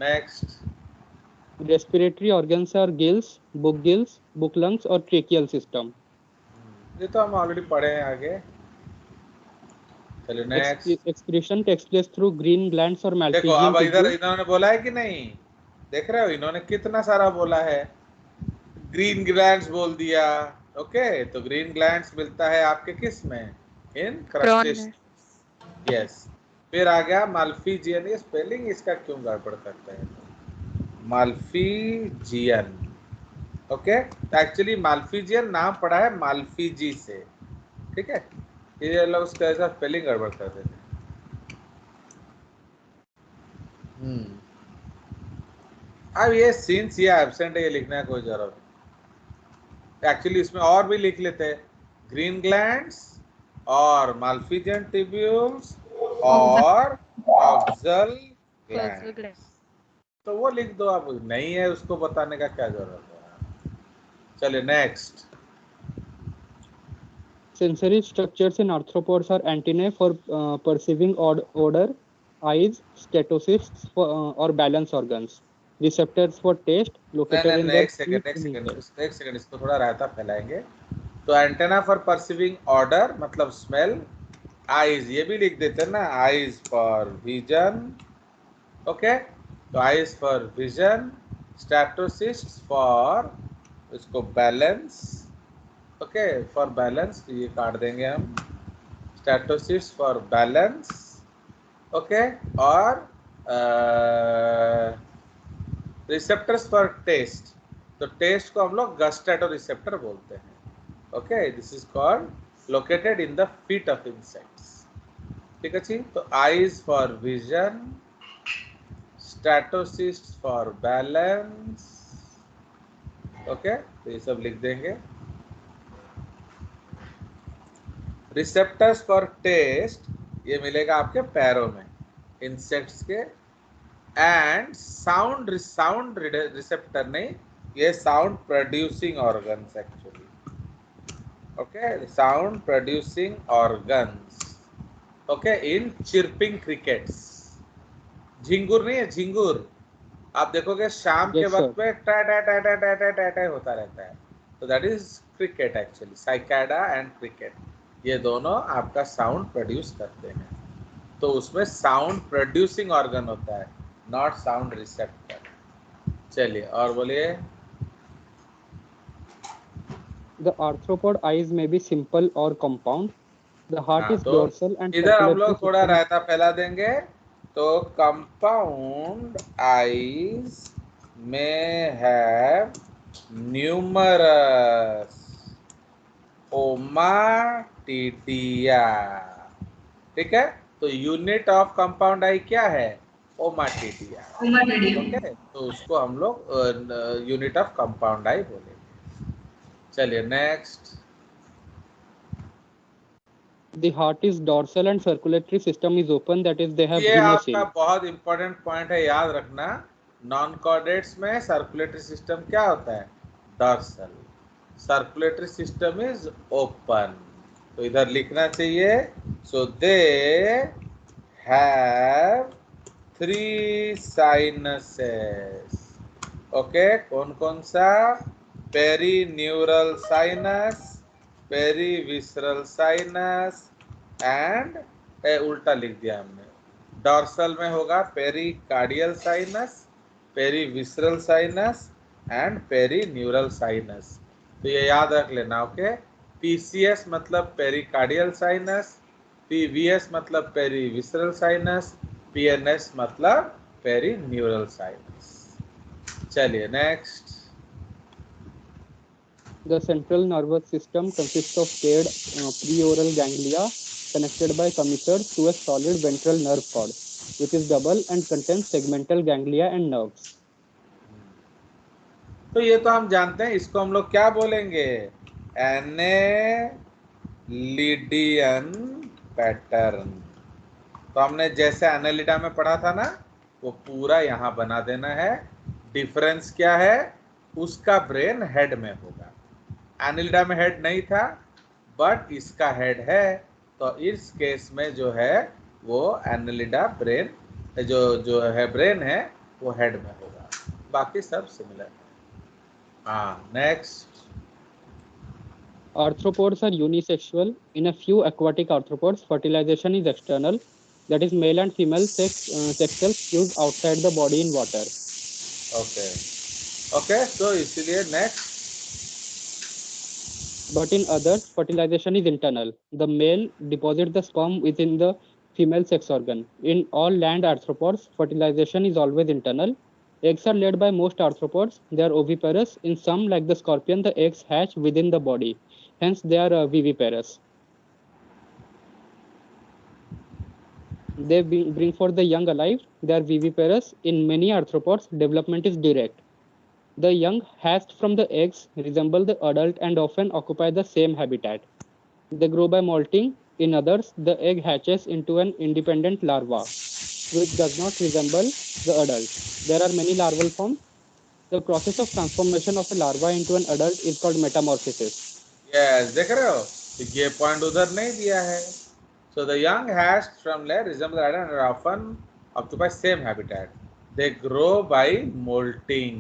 Next. Respiratory organs are gills, book lungs, or tracheal system. ये तो हम ऑलरेडी पढ़े हैं आगे। चलिए next. Excretion takes place through green glands or देखो Malpighian अब इधर tissue. इन्होंने बोला है कि नहीं? देख रहे हो इन्होंने कितना सारा बोला है। ग्रीन ग्लैंड्स बोल दिया, ओके, तो ग्रीन ग्लैंड्स मिलता है आपके किस में? इन क्रस्टेशियंस। यस। फिर आ गया माल्फीजियन। ये स्पेलिंग इसका क्यों गड़बड़ करते हैं? माल्फीजियन, ओके, एक्चुअली माल्फीजियन नाम पड़ा है माल्फीजी से, ठीक है। ये लोग उसका ऐसा स्पेलिंग गड़बड़ कर देते हैं। अब ये सिंस ये एब्सेंट है, ये लिखने की कोई जरूरत नहीं। एक्चुअली इसमें और भी लिख लेते हैं, ग्रीन ग्लैंड्स और माल्फीजियन ट्यूब्यूल्स और ऑक्सल ग्लैंड्स, तो वो लिख दो। अब नहीं है उसको बताने का क्या जरूरत है। चलिए next. Sensory structures in arthropods are antennae for perceiving odor, eyes, statocysts or balance organs, receptors for taste located in the एक सेकंड इसको थोड़ा रायता फैलाएंगे। तो एंटेना फॉर परसीविंग ऑर्डर मतलब स्मेल, आईज ये भी लिख देते हैं ना, आईज फॉर विजन, ओके, तो eyes for vision, statocyst for इसको बैलेंस, ओके, फॉर बैलेंस, ये काट देंगे हम, स्टैटोसिस्ट फॉर बैलेंस, ओके, और रिसेप्टर्स फॉर टेस्ट, तो टेस्ट को हम लोग गस्टेटो रिसेप्टर बोलते हैं. Okay, this is called located in the feet of insects. ठीक है जी. तो eyes for vision, statocyst for balance. Okay, तो ये सब लिख देंगे. रिसेप्टर्स फॉर टेस्ट ये मिलेगा आपके पैरों में, इंसेक्ट्स के. एंड साउंड रिसेप्टर नहीं, ये sound producing organs actually. Okay, sound producing organs. Okay, in chirping crickets. झिंगुर नहीं है, झिंगुर आप देखोगे शाम के वक्त में टा टा टा टा टा टा टा टा होता रहता है, तो that is cricket actually. Cicada and cricket ये दोनों आपका साउंड प्रोड्यूस करते हैं, तो उसमें साउंड प्रोड्यूसिंग ऑर्गन होता है, नॉट साउंड रिसेप्टर. चलिए और बोलिए. The arthropod eyes may be simple or compound. The heart is तो dorsal and इधर हम circulatory लोग थोड़ा system- रायता फैला देंगे. तो कंपाउंड आईज में हैव न्यूमरस ओमाटिडिया. ठीक है, तो यूनिट ऑफ कंपाउंड आई क्या है? ओमाटिडिया. ओके, तो उसको हम लोग यूनिट ऑफ कंपाउंड आई बोलेंगे. चलिए next. The heart is dorsal and circulatory system is open, that is they have ये venous आपका बहुत इंपॉर्टेंट पॉइंट है, याद रखना. नॉन कॉर्डेट्स में सर्कुलेटरी सिस्टम क्या होता है? Dorsal. Circulatory system is open. तो इधर लिखना चाहिए. So they have 3 sinuses. Okay, कौन कौन सा? Perineural sinus, perivisceral sinus and उल्टा लिख दिया हमने. डॉर्सल में होगा pericardial sinus, perivisceral sinus and perineural sinus. तो ये याद रख लेना. ओके, पीसीएस मतलब पेरिकार्डियल साइनस, पीवीएस मतलब पेरीविसरल साइनस, पीएनएस मतलब पेरीन्यूरल साइनस. चलिए next. The central nervous system consists of paired preoral ganglia connected by commissures to a solid ventral nerve cord, which is double and contains segmental ganglia and nerves. तो ये तो हम जानते हैं, इसको हम लोग क्या बोलेंगे? एनेलिडियन पैटर्न. तो हमने जैसे एनेलिडा में पढ़ा था ना, वो पूरा यहाँ बना देना है. डिफरेंस क्या है? उसका ब्रेन हेड में होगा. एनेलिडा में हेड नहीं था, बट इसका हेड है. तो इस केस में जो है वो एनेलिडा ब्रेन जो है ब्रेन है वो हेड में होगा. बाकी सब सिमिलर है. हाँ next. Arthropods are unisexual. In a few aquatic arthropods, fertilization is external, that is male and female sex cells fuse outside the body in water. Okay okay, तो इसीलिए next. But in others, fertilization is internal. The male deposits the sperm within the female sex organ. In all land arthropods, fertilization is always internal. Eggs are laid by most arthropods. They are oviparous. In some, like the scorpion, the eggs hatch within the body. Hence, they are viviparous. They bring forth the young alive. They are viviparous. In many arthropods, development is direct. The young hatched from the eggs resemble the adult and often occupy the same habitat. They grow by molting. In others, the egg hatches into an independent larva, which does not resemble the adult. There are many larval forms. The process of transformation of a larva into an adult is called metamorphosis. Yes, देख रहे हो? तो ये पॉइंट उधर नहीं दिया है. So the young hatched from layer resemble adult and often occupy same habitat. They grow by molting.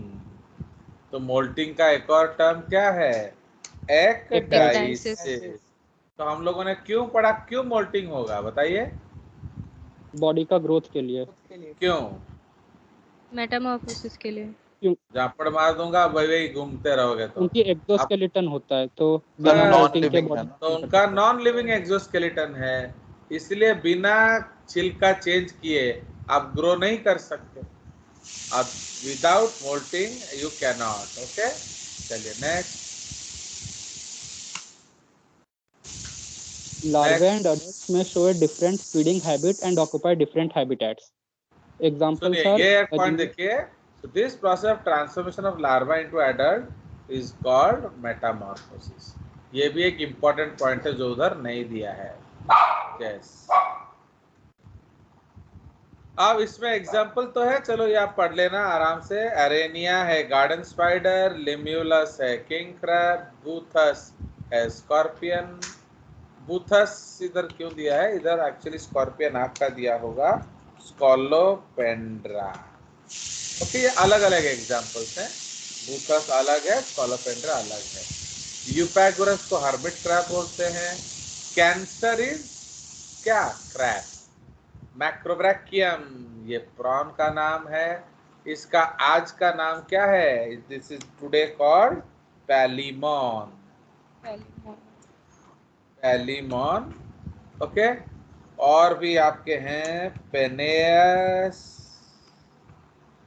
तो मोल्टिंग का एक और टर्म क्या है? एक्डाइसिस. तो हम लोगों ने क्यों पढ़ा, क्यों मोल्टिंग होगा बताइए? बॉडी का ग्रोथ के लिए. क्यों? मेटामॉर्फोसिस के लिए. झापड़ मार दूंगा वही घूमते रहोगे. तो उनकी एक्सोस्केलेटन होता है, तो बिना मोल्टिंग के बॉडी. तो उनका नॉन लिविंग एक्सोस्केलेटन है, इसलिए बिना छिलका चेंज किए आप ग्रो नहीं कर सकते. अब without moulting you can not. Okay, चलिए next. Larvae and adults may show a different feeding habit and occupy different habitats. Examples सुनिए are ये एक पॉइंट देखिए। So this process of transformation of larva into adult is called metamorphosis। ये भी एक इम्पोर्टेंट पॉइंट है जो उधर नहीं दिया है। यस, अब इसमें एग्जाम्पल तो है, चलो ये आप पढ़ लेना आराम से। अरेनिया है गार्डन स्पाइडर, लिम्यूलस है किंग क्रैब, बूथस है स्कॉर्पियन। बूथस इधर क्यों दिया है? इधर एक्चुअली स्कॉर्पियन आपका दिया होगा स्कॉलोपेंड्रा। ओके, ये अलग अलग एग्जाम्पल्स हैं। बूथस अलग है, स्कॉलोपेंड्रा अलग है। यूपैगोरस को हर्मिट क्रैब बोलते हैं। कैंसर इज क्या? क्रैब। मैक्रोब्रैकियम ये प्रॉन का नाम है। इसका आज का नाम क्या है? This is today called Palaemon. Palaemon. Okay, और भी आपके हैं Penaeus.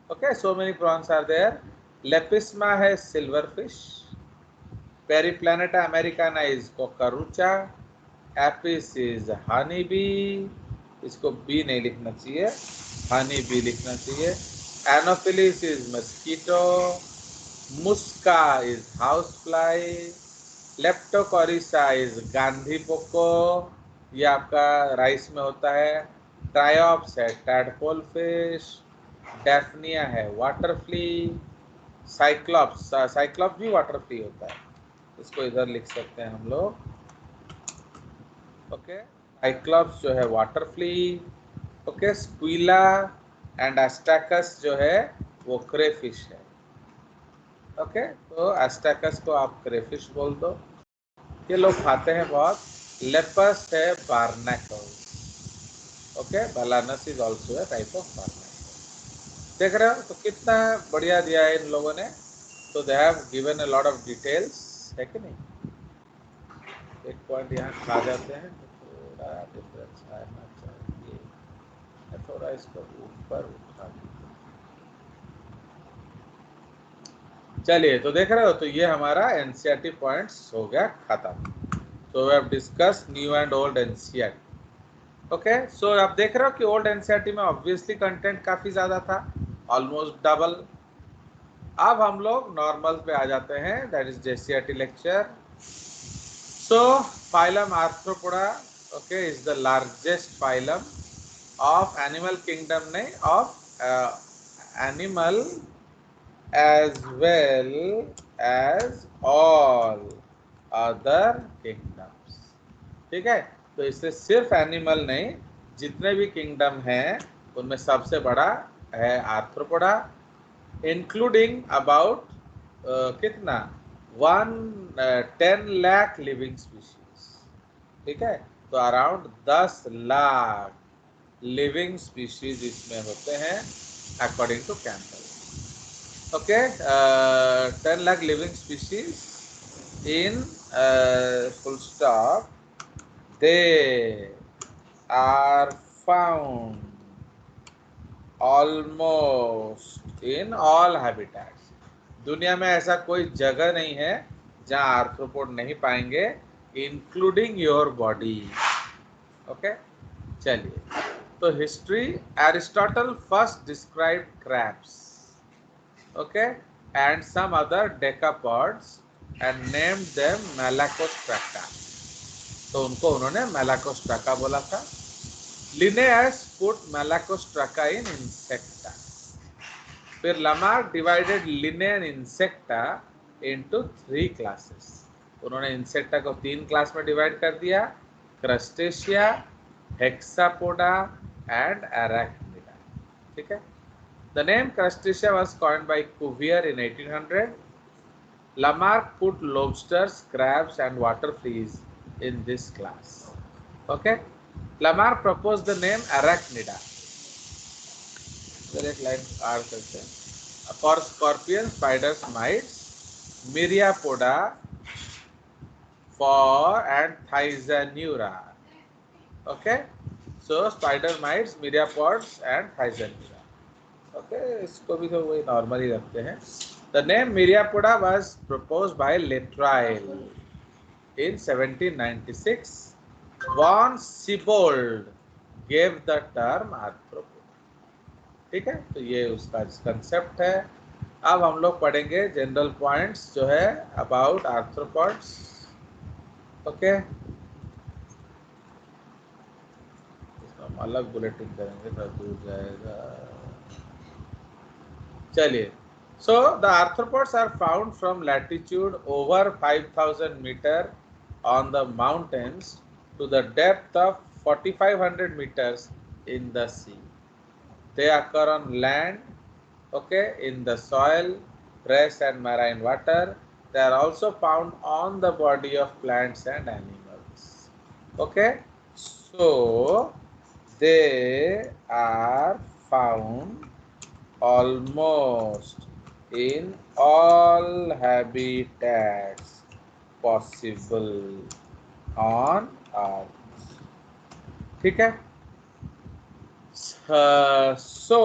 Okay, so many prawns are there. Lepisma है silver fish. Periplaneta americana is cockroach. Apis is honey bee, इसको बी नहीं लिखना चाहिए, हनी बी लिखना चाहिए। Anopheles is mosquito. Musca is house fly. Leptocorisa is गांधी पोको, ये आपका राइस में होता है। ट्रायोप्स है टैडपोल फिश। डेफनिया है वाटर फ्ली। साइक्लॉप्स, साइक्लॉप्स भी वाटर फ्ली होता है, इसको इधर लिख सकते हैं हम लोग। ओके, साइक्लॉप्स जो है वाटर फ्ली। ओके, स्क्विला एंड एस्टाकस जो है वो क्रेफिश है। ओके, तो एस्टाकस को आप क्रेफिश बोल दो, ये लोग खाते हैं बहुत। लेपस है barnacle. Okay, Balanus is also a type of barnacle. देख रहे हो तो कितना बढ़िया दिया है इन लोगों ने। तो they have given a lot of details, है कि नहीं? एक पॉइंट यहाँ खा जाते हैं, थोड़ा डिफरेंस आना चाहिए। थोड़ा इसको ऊपर उठा दीजिए। चलिए, तो देख रहे हो, तो ये हमारा एनसीईआरटी पॉइंट्स हो गया खत्म। तो we have discuss new and old NCERT. Okay, so आप देख रहे हो कि ओल्ड एनसीईआरटी में ऑब्वियसली कंटेंट काफी ज्यादा था, ऑलमोस्ट डबल। अब हम लोग नॉर्मल पे आ जाते हैं, that is JCERT lecture. So phylum arthropoda, okay, is the largest phylum of animal kingdom, नहीं, of animal as well as all other kingdoms। ठीक है, तो इससे सिर्फ एनिमल नहीं, जितने भी किंगडम हैं उनमें सबसे बड़ा है आर्थ्रोपोडा, इंक्लूडिंग अबाउट कितना 10 लाख लिविंग स्पीशीज। ठीक है, तो अराउंड 10 लाख लिविंग स्पीशीज इसमें होते हैं according to Campbell. Okay, 10 lakh living species in full stop, they are found almost in all habitats. दुनिया में ऐसा कोई जगह नहीं है जहां आर्थ्रोपोड नहीं पाएंगे, इंक्लूडिंग योर बॉडी। ओके, चलिए, तो history, Aristotle first described crabs, okay, and some other decapods and named them Malacostraca. तो उनको उन्होंने मेलाकोस्ट्राका बोला था। Linnaeus put Malacostraca in Insecta. फिर Lamarck divided Linne and Insecta into 3 classes. उन्होंने इंसेक्टा को 3 क्लास में डिवाइड कर दिया, क्रस्टेशिया, हेक्सापोडा and arachnida। ठीक है, the name crustacea was coined by Cuvier in 1800। Lamarck put lobsters, crabs and water fleas in this class। Okay, Lamarck proposed the name arachnida। एक लाइन आर करते हैं, for scorpions, spiders, mites, myriapoda for and Thysanura। Okay, so spider mites, myriapods and Thysanura। Okay, इसको भी तो वही नॉर्मल ही रखते हैं। The name Myriapoda was proposed by Latreille in 1796. Von Siebold gave the term arthropod. ठीक है, तो ये उसका कंसेप्ट है। अब हम लोग पढ़ेंगे जनरल पॉइंट्स जो है अबाउट आर्थ्रोपॉड्स। ओके, हम अलग बुलेटिन करेंगे, थोड़ा दूर जाएगा। चलिए, so the arthropods are found from latitude over 5,000 meter on the mountains to the depth of 4,500 meters in the sea. They occur on land, okay, in the soil, fresh and marine water. They are also found on the body of plants and animals. Okay, so they are found almost in all habitats possible on earth. ठीक है, so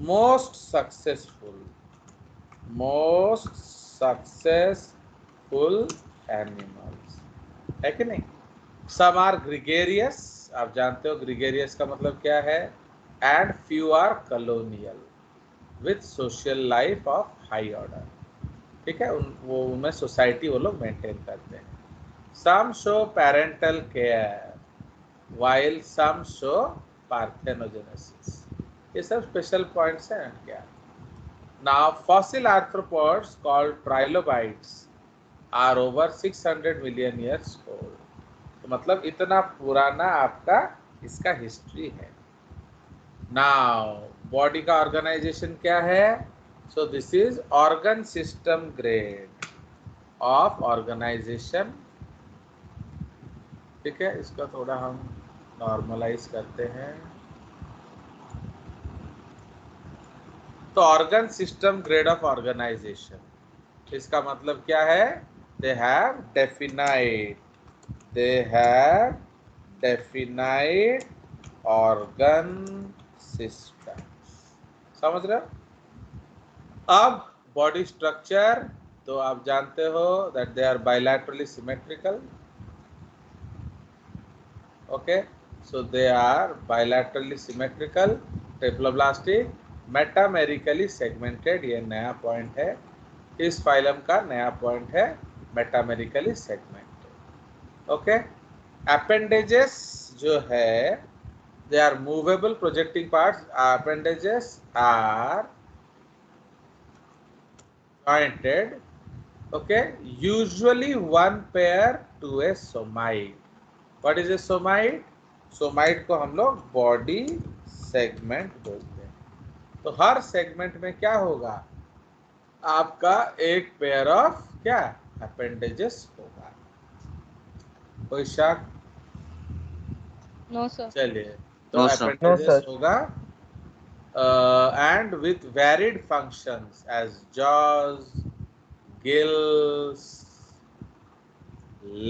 most successful animals है कि नहीं? Some are gregarious, आप जानते हो gregarious का मतलब क्या है, and few are colonial with social life of high order. ठीक है, उनमें सोसाइटी वो लोग मेंटेन करते हैं। Some show parental care while some show parthenogenesis. ये सब स्पेशल पॉइंट्स हैं क्या? Now fossil arthropods called trilobites are over 600 million years old. तो मतलब इतना पुराना आपका इसका हिस्ट्री है। Now बॉडी का ऑर्गेनाइजेशन क्या है? So this is organ system grade of organization. ठीक है, इसका थोड़ा हम नॉर्मलाइज करते हैं। तो organ system grade of organisation, इसका मतलब क्या है? They have definite organ system. समझ रहे हो? अब बॉडी स्ट्रक्चर तो आप जानते हो that they are bilaterally symmetrical. Okay, so they are bilaterally symmetrical, triploblastic, metamerically segmented. ये नया पॉइंट है, इस फाइलम का नया पॉइंट है, मेटामेरिकली सेगमेंटेड। ओके, अपेंडेजेस जो है they are movable projecting parts. Appendages are jointed, okay, usually one pair to a somite. What is a somite? Somite को हम लोग बॉडी सेगमेंट बोलते हैं। तो हर सेगमेंट में क्या होगा? आपका एक पेयर ऑफ क्या अपेंडेजेस होगा। कोई शक? No sir. चलिए, तो No, sir. अपेंडेजेस होगा and with varied functions as jaws, gills,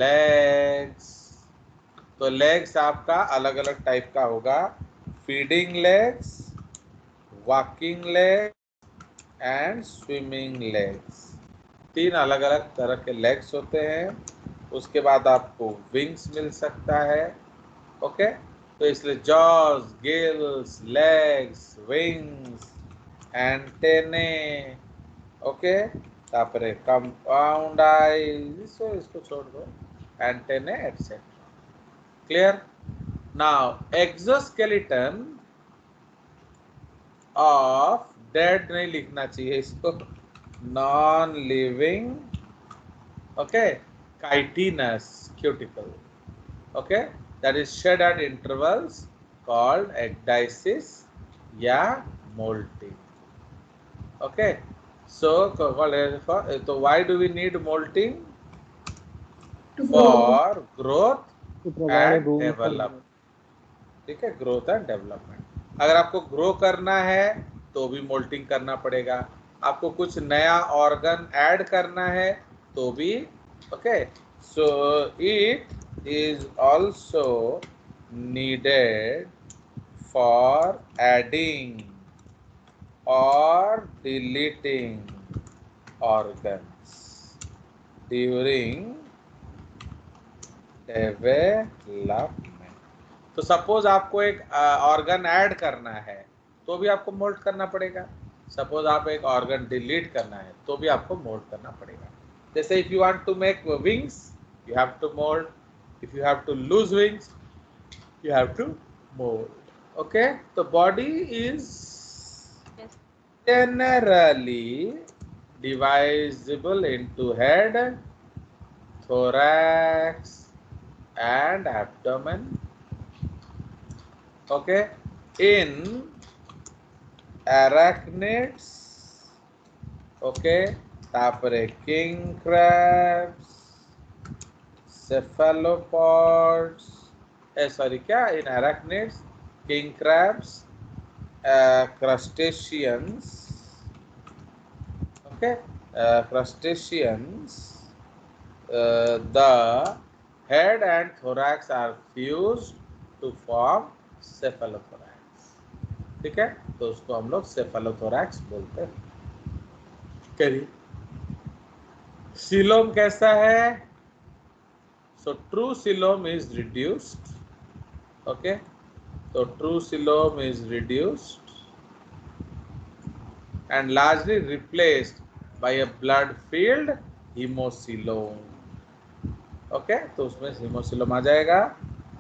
legs। तो लेग्स आपका अलग अलग टाइप का होगा, feeding legs, walking legs and swimming legs. तीन अलग अलग तरह के लेग्स होते हैं। उसके बाद आपको विंग्स मिल सकता है। ओके, तो इसलिए jaws, gills, legs, wings, antennae, okay, तापरे कंपाउंड आईज, इसको छोड़ दो, antennae et cetera. Clear? Now exoskeleton of dead नहीं लिखना चाहिए इसको, non living, okay, chitinous cuticle, okay, that is shed at intervals called ecdysis या molting. Okay, so why do we need molting? For growth and development. ठीक है, ग्रोथ एंड डेवलपमेंट। अगर आपको ग्रो करना है तो भी मोल्टिंग करना पड़ेगा, आपको कुछ नया ऑर्गन ऐड करना है तो भी। Okay, so it is also needed for adding or deleting organs during development. तो सपोज आपको एक ऑर्गन ऐड करना है तो भी आपको मोल्ड करना पड़ेगा। सपोज आप एक ऑर्गन डिलीट करना है तो भी आपको मोल्ड करना पड़ेगा। जैसे if you want to make wings you have to mold. If you have to lose wings, you have to mold. Okay, the body is generally divisible into head, thorax, and abdomen. Okay, in arachnids, okay, tapare king crabs, cephalopods, in arachnids, king crabs, crustaceans, okay, crustaceans, the head and thorax are fused to form cephalothorax। ठीक है, तो उसको हम लोग cephalothorax बोलते हैं। करिए, सीलोम कैसा है? So true coelom is reduced. Okay, so true coelom is reduced and largely replaced by a blood-filled hemocoelom. Okay, तो उसमें hemocoelom आ जाएगा।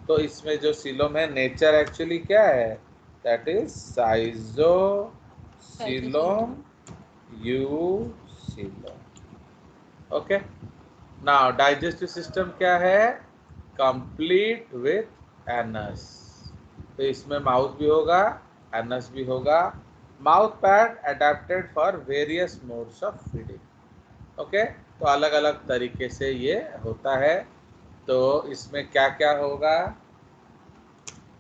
तो इसमें जो सीलोम है नेचर एक्चुअली क्या है? That is schizocoelom eucoelom. Okay, now digestive system क्या है? Complete with anus. तो इसमें माउथ भी होगा, एनस भी होगा। Mouth pad adapted for various modes of feeding. Okay, तो अलग अलग तरीके से ये होता है। तो इसमें क्या क्या होगा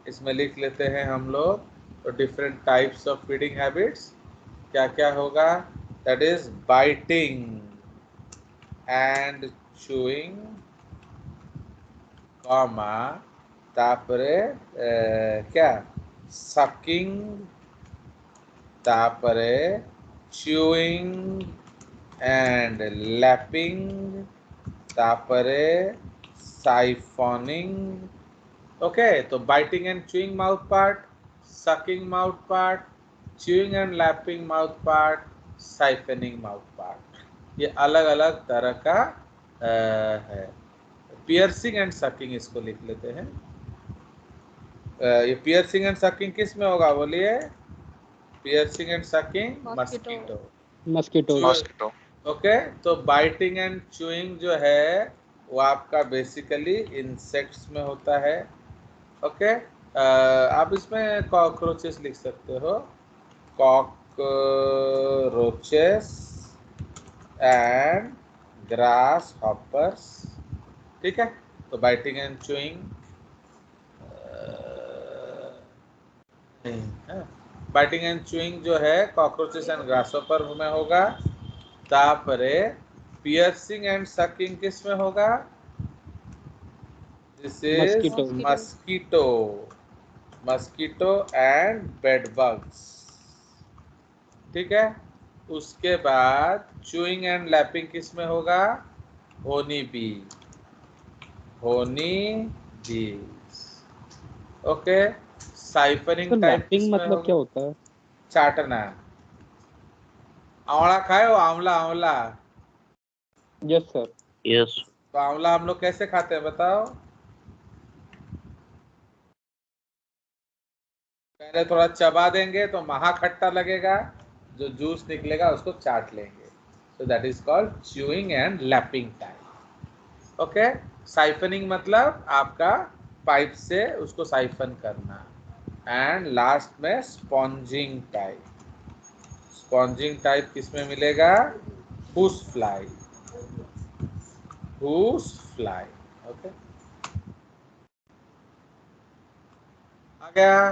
इसमें लिख लेते हैं हम लोग। तो different types of feeding habits क्या क्या होगा? That is biting and chewing, comma, तापरे क्या, सकिंग, तापरे च्यूइंग एंड लैपिंग, तापरे siphoning. Okay, तो biting and chewing mouth part, sucking mouth part, chewing and lapping mouth part, siphoning mouth part, ये अलग अलग तरह का है। पियर्सिंग एंड सकिंग इसको लिख लेते हैं। ये पियर्सिंग एंड सकिंग किस में होगा बोलिए? Piercing and sucking mosquito. Okay, तो बाइटिंग एंड चूइंग जो है वो आपका बेसिकली इंसेक्ट्स में होता है। ओके, आप इसमें कॉकरोचेस लिख सकते हो, कॉकरोचेस एंड ग्रास हॉपर्स। ठीक है, तो biting and chewing biting and chewing जो है कॉकरोचेस एंड ग्रास हॉपर में होगा। तापरे पियर्सिंग एंड सकिंग किस में होगा? This is mosquito and bed bugs. ठीक है, उसके बाद चूइंग एंड लैपिंग किस में होगा? Honey bee. Okay, siphoning type lapping मतलब क्या होता है? चाटना। आंवला खाए हो? आंवला। Yes sir. यस। तो आंवला हम लोग कैसे खाते हैं बताओ? पहले थोड़ा चबा देंगे तो महा खट्टा लगेगा, जो जूस निकलेगा उसको चाट लेंगे। So that is called chewing and lapping type. Okay, siphoning मतलब आपका पाइप से उसको साइफन करना। एंड लास्ट में स्पॉन्जिंग टाइप। स्पॉन्जिंग टाइप किसमें मिलेगा? हुस फ्लाई। ओके, आ गया?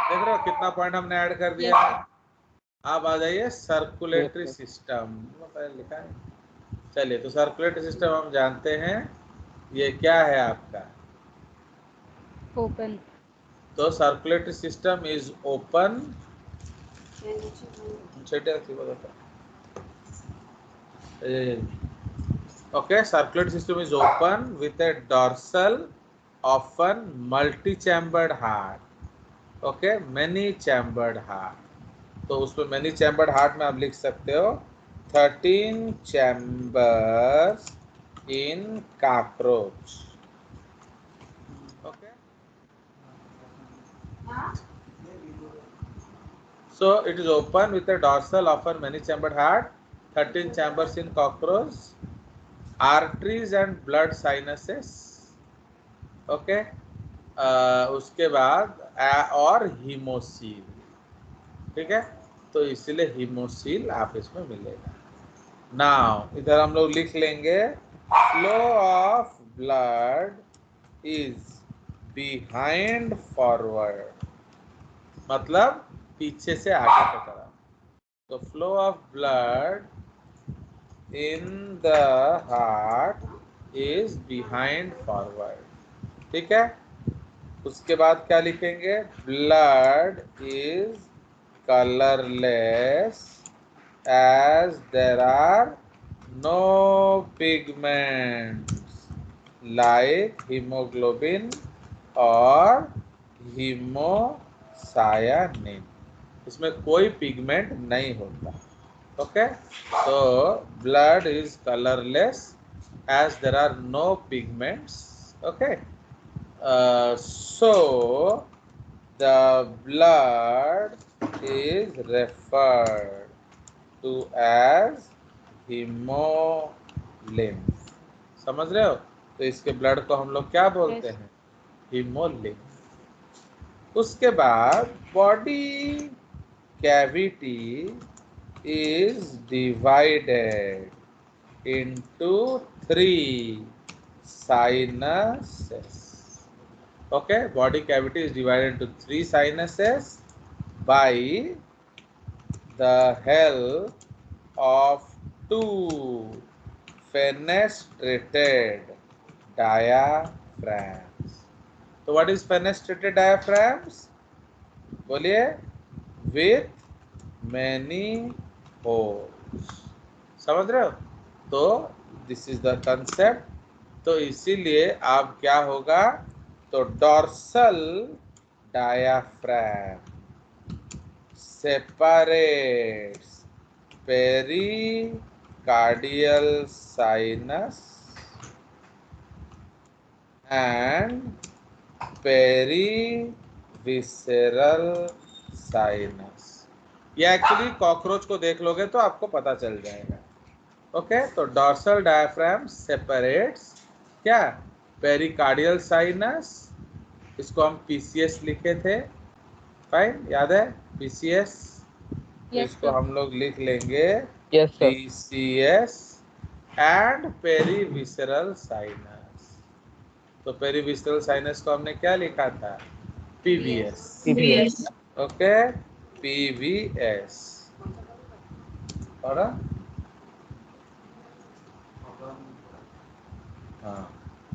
देख रहे हो कितना पॉइंट हमने ऐड कर दिया है। अब आ जाइए सर्कुलेटरी सिस्टम। लिखा है, चलिए। तो सर्कुलेटरी सिस्टम हम जानते हैं, ये क्या है आपका? ओपन। तो circulatory system is open Okay, circulatory system is open with a dorsal, often multi-chambered heart. Okay, many chambered heart. तो उसमें many chambered heart में आप लिख सकते हो 13 chambers in cockroach. Okay. So it is open with a dorsal, often many chambered heart, 13 chambers in cockroach, arteries and blood sinuses. Okay. उसके बाद और हीमोसील. ठीक है, तो इसलिए हीमोसील आप इसमें मिलेगा. नाउ इधर हम लोग लिख लेंगे flow of blood is behind forward, मतलब पीछे से आगे की तरफ. तो flow of blood in the heart is behind forward. ठीक है, उसके बाद क्या लिखेंगे? Blood is colorless as there are no pigments like hemoglobin or hemocyanin. इसमें कोई पिगमेंट नहीं होता. ओके, तो blood is colourless as there are no pigments. Okay, so the blood is referred to as hemolymph. समझ रहे हो? तो इसके ब्लड को हम लोग क्या बोलते हैं? hemolymph. उसके बाद body cavity is divided into 3 sinuses. Okay, body cavity is divided into 3 sinuses by the help of 2 fenestrated diaphragms. So what is fenestrated diaphragms? बोलिए. With many holes. समझ रहे हो? तो दिस इज द कंसेप्ट. तो इसीलिए आप क्या होगा, तो dorsal diaphragm separates pericardial sinus and perivisceral sinus. ये एक्चुअली कॉकरोच को देख लोगे तो आपको पता चल जाएगा. ओके, तो डॉर्सल डायफ्राम सेपरेट्स क्या? पेरिकार्डियल साइनस, इसको हम पीसीएस लिखे थे. फाइन, याद है पीसीएस? Yes, इसको sir. हम लोग लिख लेंगे Yes, sir. PCS and perivisceral sinus. तो पेरीविसरल साइनस को हमने क्या लिखा था? पीवीएस. PVS. Okay, PVS. और हाँ,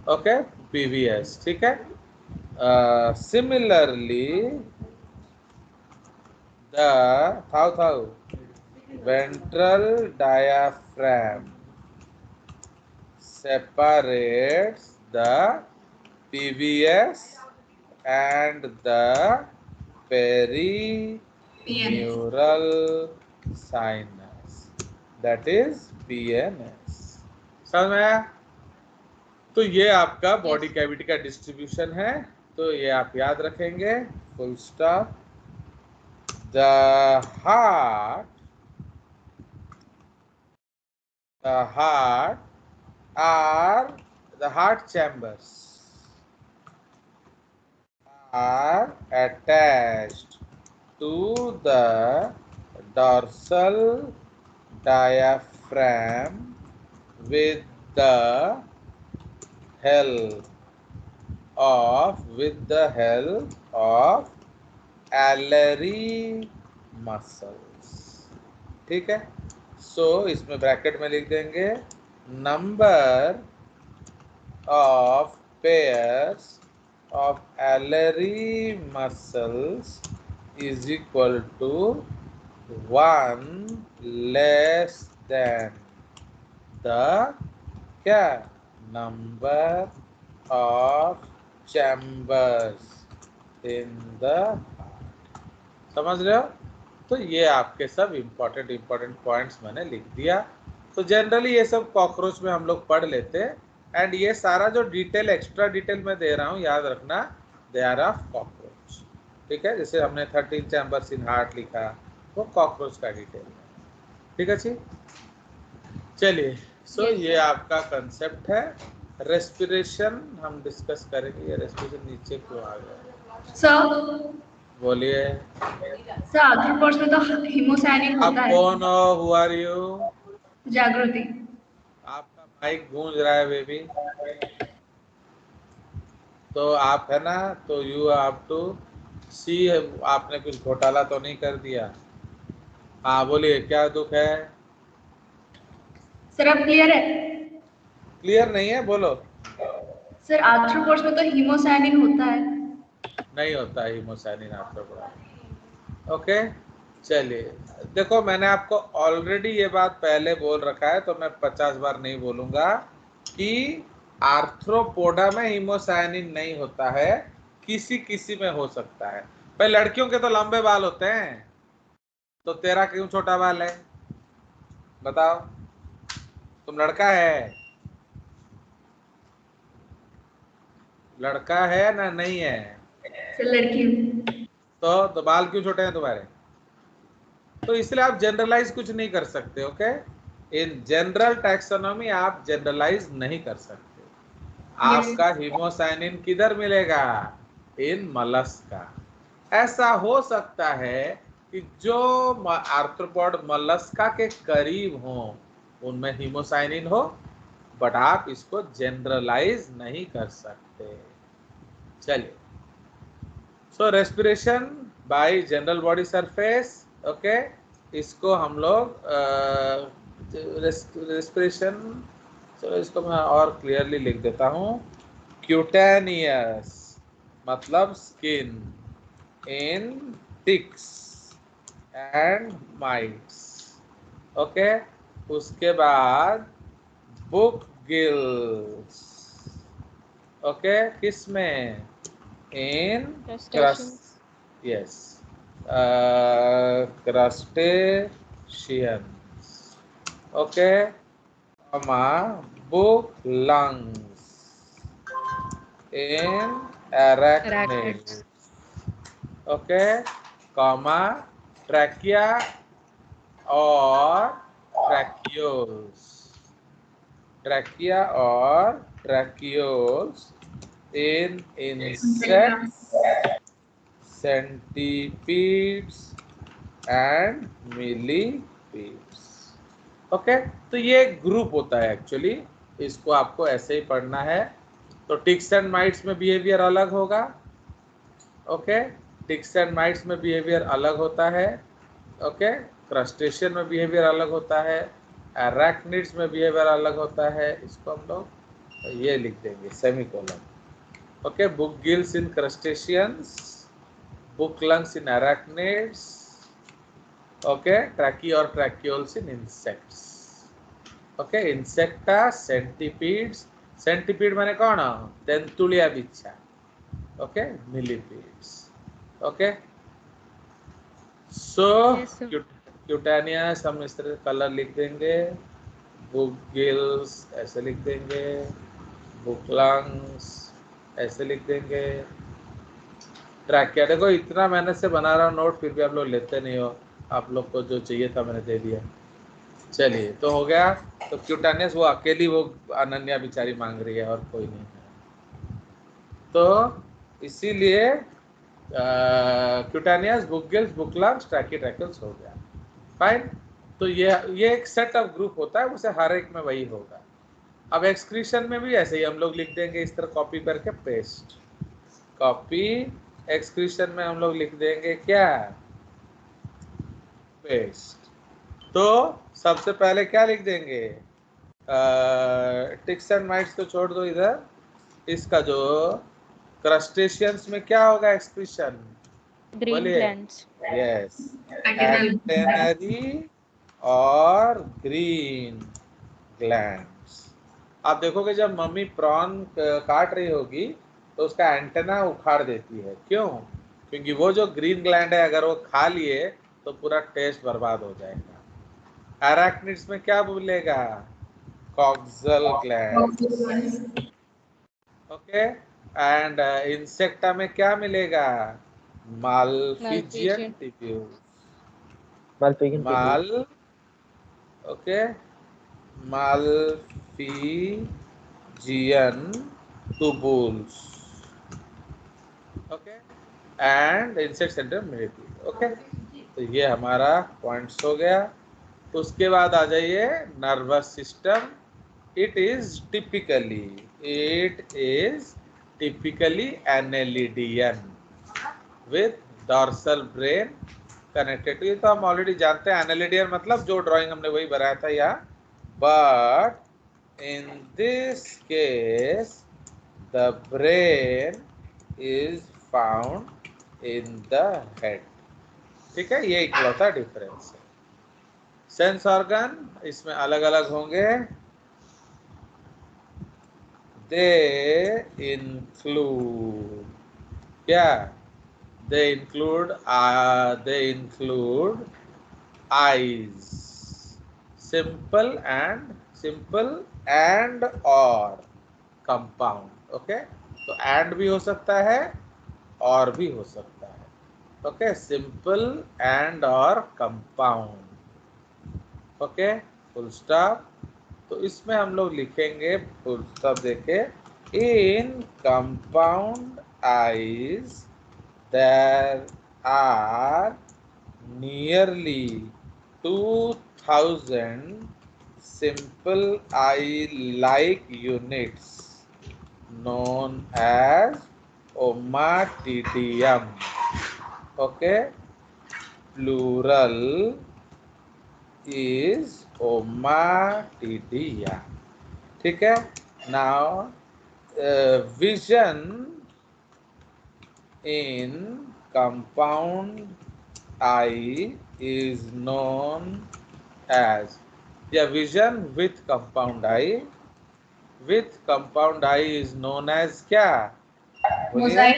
ओके, पीवीएस. ठीक है. सिमिलरली द थाउ ventral diaphragm separates the PVS and the perineural sinus, that is PNS. समझ में आया? तो ये आपका बॉडी कैविटी का डिस्ट्रीब्यूशन है. तो ये आप याद रखेंगे. Full stop. The heart are the heart chambers are attached to the dorsal diaphragm with the help of alary muscles. ठीक है. सो इसमें ब्रैकेट में लिख देंगे number of pairs of alary muscles is equal to 1 less than the क्या number of chambers in the heart. समझ रहे हो? तो ये आपके सब इम्पोर्टेंट पॉइंट्स मैंने लिख दिया। तो जनरली ये सब कॉकरोच में हम लोग पढ़ लेते हैं, एंड ये सारा जो डिटेल एक्स्ट्रा डिटेल मैं दे रहा हूँ याद रखना, दे आर ऑफ कॉकरोच। ठीक है, जैसे हमने 13 चैम्बर्स इन हार्ट लिखा, वो कॉकरोच का डिटेल है। ठीक है जी, चलिए। सो ये आपका कंसेप्ट है। रेस्पिरेशन हम डिस्कस करेंगे। ये रेस्पिरेशन नीचे क्यों आ गया? सर बोलिए। सर आर्थ्रोपोड्स में तो हीमोसायनिन आप होता है। कौन हो? Who are you? जागृति। आपका माइक गूंज रहा है बेबी। तो आप है ना, तो यू हैव टू सी। आपने कुछ घोटाला तो नहीं कर दिया? हाँ बोलिए, क्या दुख है? सर अब क्लियर है? क्लियर नहीं है, बोलो। सर आर्थ्रोपोड्स में तो हीमोसायनिन होता है। नहीं होता है हीमोसायनिन आर्थ्रोपोड। ओके, चलिए। देखो, मैंने आपको ऑलरेडी ये बात पहले बोल रखा है, तो मैं 50 बार नहीं बोलूंगा कि आर्थ्रोपोडा में हीमोसायनिन नहीं होता है। किसी किसी में हो सकता है। भाई लड़कियों के तो लंबे बाल होते हैं, तो तेरा क्यों छोटा बाल है? बताओ, तुम लड़का है? लड़का है ना नहीं है? सर लड़की हूँ। तो बाल क्यों छोटे हैं तुम्हारे? तो इसलिए आप जनरलाइज कुछ नहीं कर सकते। ओके, इन जनरल टैक्सोनॉमी आप जनरलाइज नहीं कर सकते। आपका हीमोसायनिन किधर मिलेगा? इन मलस्क का। ऐसा हो सकता है कि जो आर्थ्रोपोड मलस्का के करीब हो उनमें हीमोसायनिन हो, बट आप इसको जनरलाइज नहीं कर सकते। चलिए, so respiration by general body surface. Okay, इसको हम लोग रेस्पिरेशन, चलो इसको मैं और क्लियरली लिख देता हूँ। क्यूटेनियस मतलब skin in ticks and mites. Okay, उसके बाद बुक गिल्स। ओके, किसमें? In crust, yes, crustaceans. Okay, book lungs in arachnids. Okay, comma trachea or tracheoles. Trachea or tracheoles in insects, centipedes and millipedes. Okay, तो ये एक ग्रुप होता है एक्चुअली, इसको आपको ऐसे ही पढ़ना है। तो टिक्स एंड माइट्स में बिहेवियर अलग होगा। ओके, टिक्स एंड माइट्स में बिहेवियर अलग होता है। ओके, क्रस्टेशियन में बिहेवियर अलग होता है, एराक्निड्स में बिहेवियर अलग होता है। इसको हम लोग ये लिख देंगे semicolon. Okay, book gills in crustaceans, book lungs in arachnids, okay, tracheae और tracheoles in insects. Okay, Insecta, centipedes, centipede माने कौन? तेंतुलिया बिच्छा। Okay, millipedes. Okay, so cutaneous हम इस तरह कलर लिख देंगे, बुक गिल्स ऐसे लिख देंगे, बुक लंग्स ऐसे लिख देंगे, ट्रैकिया। देखो इतना मेहनत से बना रहा हूँ नोट, फिर भी आप लोग लेते नहीं हो। आप लोग को जो चाहिए था मैंने दे दिया। चलिए, तो हो गया। तो क्यूटेनियस वो अकेली, वो अनन्या बेचारी मांग रही है और कोई नहीं है। तो इसीलिए cutaneous, book gills, book lungs, ट्रैकी, tracheoles हो गया। फाइन। तो ये एक सेट ऑफ ग्रुप होता है, उसे हर एक में वही होगा। अब एक्सक्रीशन में भी ऐसे ही हम लोग लिख देंगे, इस तरह कॉपी करके पेस्ट, कॉपी। एक्सक्रीशन में हम लोग लिख देंगे क्या? पेस्ट। तो सबसे पहले क्या लिख देंगे? टिक्स एंड माइट्स तो छोड़ दो इधर। इसका जो क्रस्टेशियंस में क्या होगा एक्सक्रीशन? ग्रीन बोलिए। ग्लैंड्स। Yes, Antennal. एंटेनरी और ग्रीन ग्लैंड्स। आप देखोगे जब मम्मी प्रॉन काट रही होगी तो उसका एंटेना उखाड़ देती है। क्यों? क्योंकि वो जो ग्रीन ग्लैंड है अगर वो खा लिए तो पूरा टेस्ट बर्बाद हो जाएगा। अराक्निड्स में क्या बोलेगा? Coxal gland. Okay. And Insecta में क्या मिलेगा? Malpighian tubules. Malpighian माल tubules. Okay, Malpighian tubules। Okay, and insect centre military. Okay, तो ये हमारा पॉइंट्स हो गया। उसके बाद आ जाइए nervous system. It is typically annelidian with dorsal brain connected to. ये तो हम ऑलरेडी जानते हैं, एनेलिडियन मतलब जो ड्राइंग हमने वही बनाया था यहाँ। But in this case the brain is found in the head. ठीक है, ये इकलौता डिफरेंस है। सेंस ऑर्गन इसमें अलग अलग होंगे। दे इंक्लूड क्या? They include eyes, simple and or compound। Okay, तो and भी हो सकता है और भी हो सकता है। ओके, सिंपल एंड और कंपाउंड। Okay, full stop. तो इसमें हम लोग लिखेंगे फुल स्टॉप देके, in compound eyes there are nearly 2000 simple eye-like units known as ommatidium। Okay, plural is ommatidia। ठीक है। Now vision in compound eye is known as, या vision with compound eye is known as क्या? बोलिए।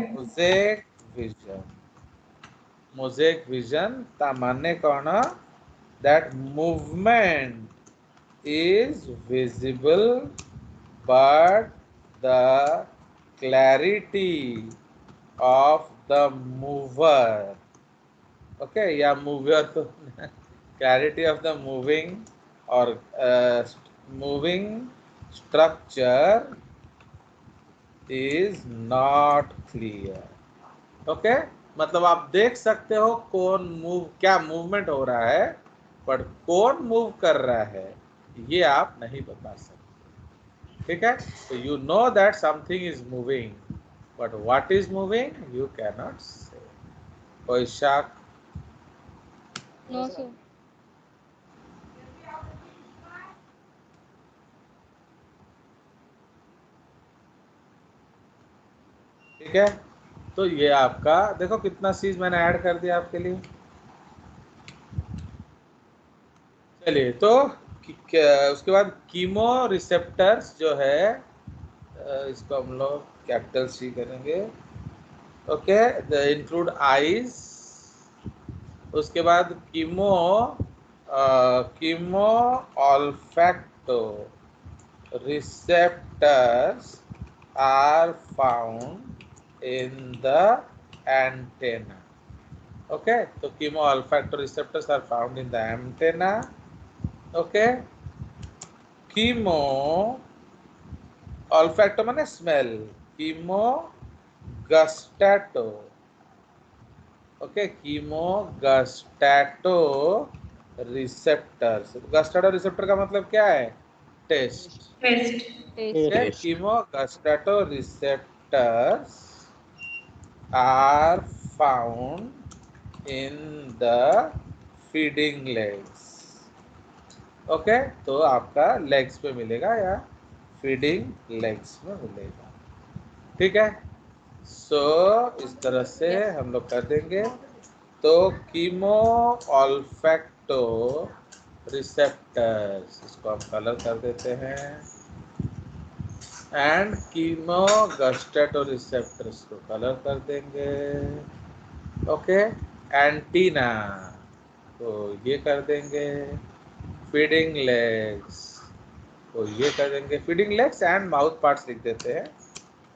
Mosaic vision. मोज़ेक विजन ता माने कौन? that movement is visible but the clarity of the mover। Okay, या मूवर तो clarity of the moving or moving structure is not clear। Okay, मतलब आप देख सकते हो कौन मूव, क्या मूवमेंट हो रहा है, पर कौन मूव कर रहा है ये आप नहीं बता सकते। ठीक है, तो you know that something is moving, but what is moving you can not say. कोई शक? No sir. ठीक है, तो ये आपका देखो कितना चीज मैंने ऐड कर दिया आपके लिए। चलिए, तो उसके बाद कीमो रिसेप्टर्स जो है इसको हम लोग कैपिटल सी करेंगे। Okay, the include eyes. उसके बाद chemo olfactory receptors are found in the antenna। okay, so chemo olfactory receptors are found in the antenna। okay, chemo olfacto माने smell, chemo gustato। okay, chemo gustato receptors। gustato receptor का मतलब क्या है? Test. Chemo gustato receptors are found in the feeding legs। Okay, तो आपका लेग्स पे मिलेगा या फीडिंग लेग्स में मिलेगा। ठीक है, सो इस तरह से हम लोग कर देंगे। तो कीमो ऑल्फैक्टो रिसेप्टर्स, इसको हम कलर कर देते हैं, एंड कीमो गस्टेटो रिसेप्टर्स को कलर कर देंगे। ओके, एंटीना तो ये कर देंगे, फीडिंग लेग्स तो ये कर देंगे, feeding legs and mouth parts लिख देते हैं,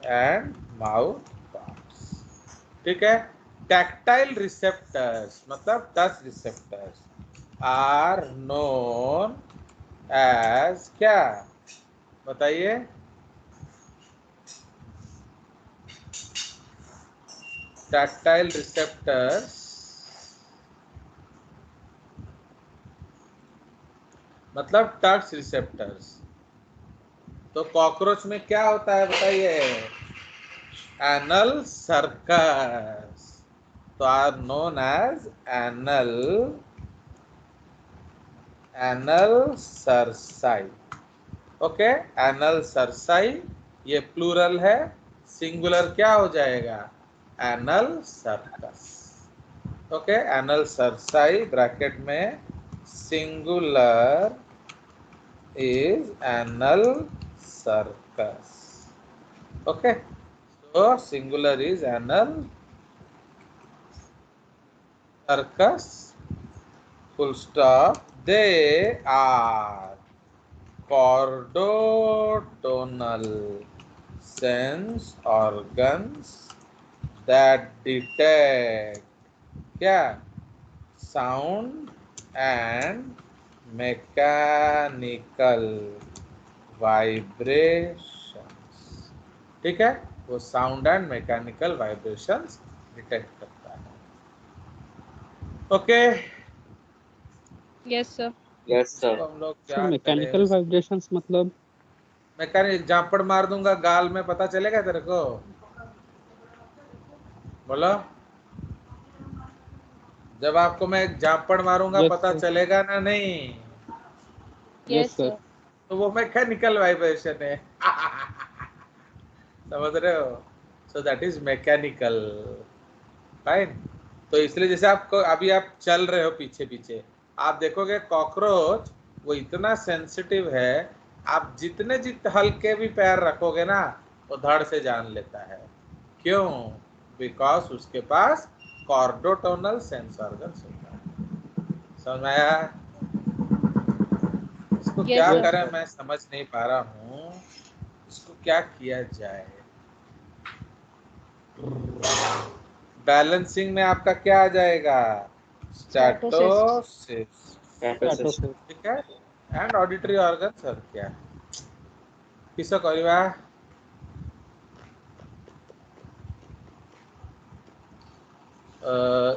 एंड माउथ पार्ट्स। ठीक है। टैक्टाइल रिसेप्टर्स मतलब touch receptors are known as क्या, बताइए? टैक्टाइल रिसेप्टर्स मतलब टच रिसेप्टर्स। तो कॉकरोच में क्या होता है बताइए? एनल सर्कस, तो are known as anal cerci. Okay, anal cerci, ये प्लूरल है, सिंगुलर क्या हो जाएगा? Anal cercus. Okay, anal cerci bracket में singular is anal circus. Okay, so singular is anal circus, full stop. They are chordotonal sense organs that detect क्या, sound and मैकेनिकल वाइब्रेशंस। ठीक है, वो sound and mechanical vibrations detect करता है। Okay, yes sir. Yes sir. तो हम लोग क्या सर मैकेनिकल वाइब्रेशंस मतलब? मैकेनिक जापड़ मार दूंगा गाल में, पता चलेगा तेरे को? बोलो, जब आपको मैं जापड़ मारूंगा Yes, पता sir. चलेगा ना? नहीं, Yes, sir. तो वो मैकेनिकल वाइब्रेशन है। समझ रहे हो? So that is mechanical. Fine. तो इसलिए जैसे आपको अभी आप चल रहे हो पीछे पीछे, आप देखोगे कॉकरोच वो इतना सेंसिटिव है, आप जितने हल्के भी पैर रखोगे ना वो धड़ से जान लेता है। क्यों? बिकॉज उसके पास कॉर्डोटोनल सेंस ऑर्गन्स होता है। समझ में आया? इसको Yes, क्या sir. करें मैं समझ नहीं पा रहा हूँ, इसको क्या किया जाए? बैलेंसिंग में आपका क्या आ जाएगा? स्टैटोसिस। ठीक है, एंड ऑडिटरी ऑर्गन्स और क्या? किसको करीबा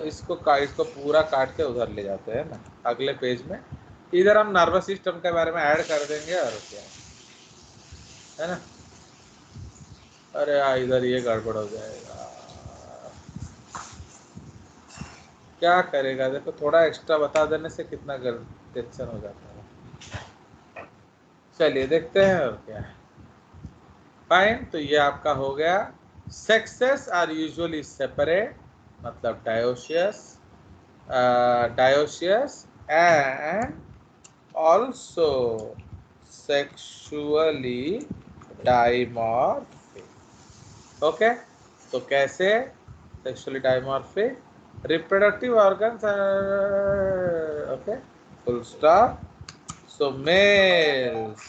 इसको पूरा काट के उधर ले जाते हैं ना अगले पेज में। इधर हम नर्वस सिस्टम के बारे में ऐड कर देंगे और क्या है ना। अरे इधर ये गड़बड़ हो जाएगा, क्या करेगा? देखो थोड़ा एक्स्ट्रा बता देने से कितना टेंशन हो जाता है। चलिए देखते हैं और क्या है। फाइन, तो ये आपका हो गया। सेक्सेस आर यूजुअली सेपरेट मतलब dioecious and also sexually dimorphic. Okay, तो कैसे sexually dimorphic? Reproductive organs, okay, full stop. So males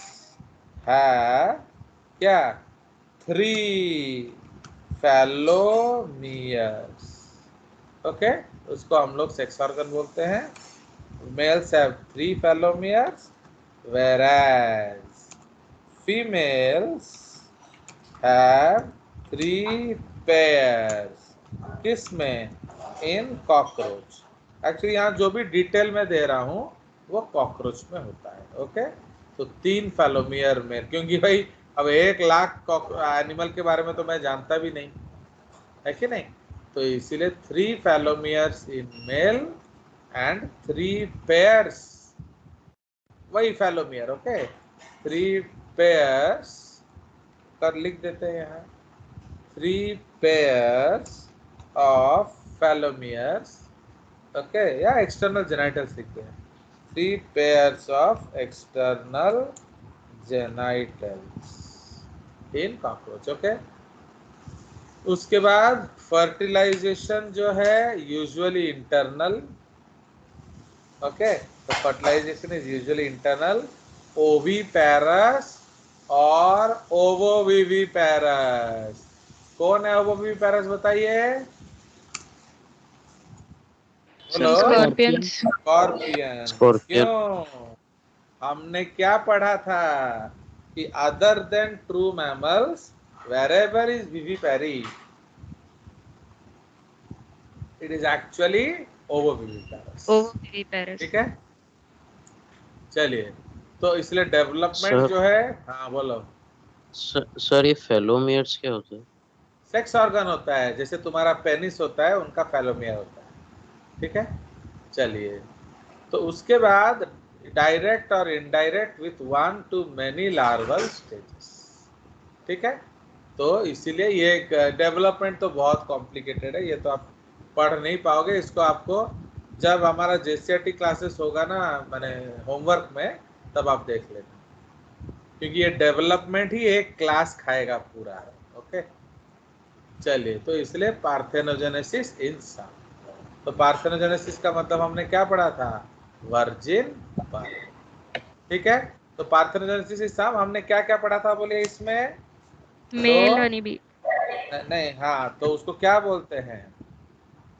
have क्या? 3 phallomeres. ओके, उसको हम लोग सेक्स ऑर्गन बोलते हैं। Males have 3 phallomeres, whereas females have 3 pairs. किसमें? इन कॉकरोच। एक्चुअली यहाँ जो भी डिटेल में दे रहा हूँ वो कॉकरोच में होता है। ओके, तो 3 फैलोमियर में, क्योंकि भाई अब 1 लाख एनिमल के बारे में तो मैं जानता भी नहीं है कि नहीं, तो इसीलिए 3 फैलोमियर्स इन मेल एंड 3 पेयर्स, वही फैलोमियर। ओके, 3 पेयर्स कर लिख देते हैं यहाँ, 3 pairs of telomeres, okay, या external genitals लिखते हैं, 3 pairs of external genitals in cockroach, okay. उसके बाद फर्टिलाइजेशन जो है यूजुअली इंटरनल, ओके, तो fertilisation is usually internal, oviparous और ओवोविविपेरस। कौन है ओवोविविपेरस बताइए? बोलो। स्कॉर्पियंस। स्कॉर्पियन। क्यों? हमने क्या पढ़ा था कि other than true mammals wherever is vivipary it is actually ovoviviparous। ठीक है, चलिए, तो इसलिए डेवलपमेंट जो है, हाँ बोलो सर ये फेलोमियर्स क्या होता है? सेक्स ऑर्गन होता है, जैसे तुम्हारा पेनिस होता है उनका फेलोमियर होता है। ठीक है, चलिए, तो उसके बाद डायरेक्ट और indirect with 1 to many larval stages। ठीक है, तो इसीलिए ये डेवलपमेंट तो बहुत कॉम्प्लिकेटेड है, ये तो आप पढ़ नहीं पाओगे, इसको आपको जब हमारा जेसीआरटी क्लासेस होगा ना, मैंने होमवर्क में, तब आप देख लेना, क्योंकि ये डेवलपमेंट ही एक क्लास खाएगा पूरा। ओके, चलिए, तो इसलिए पार्थेनोजेनेसिस इन सब। तो पार्थेनोजेनेसिस का मतलब हमने क्या पढ़ा था? Virgin birth. ठीक है, तो पार्थेनोजेनेसिस इन सब हमने क्या क्या पढ़ा था बोलिए इसमें? मेल हनी बी नहीं, हाँ, तो उसको क्या बोलते हैं?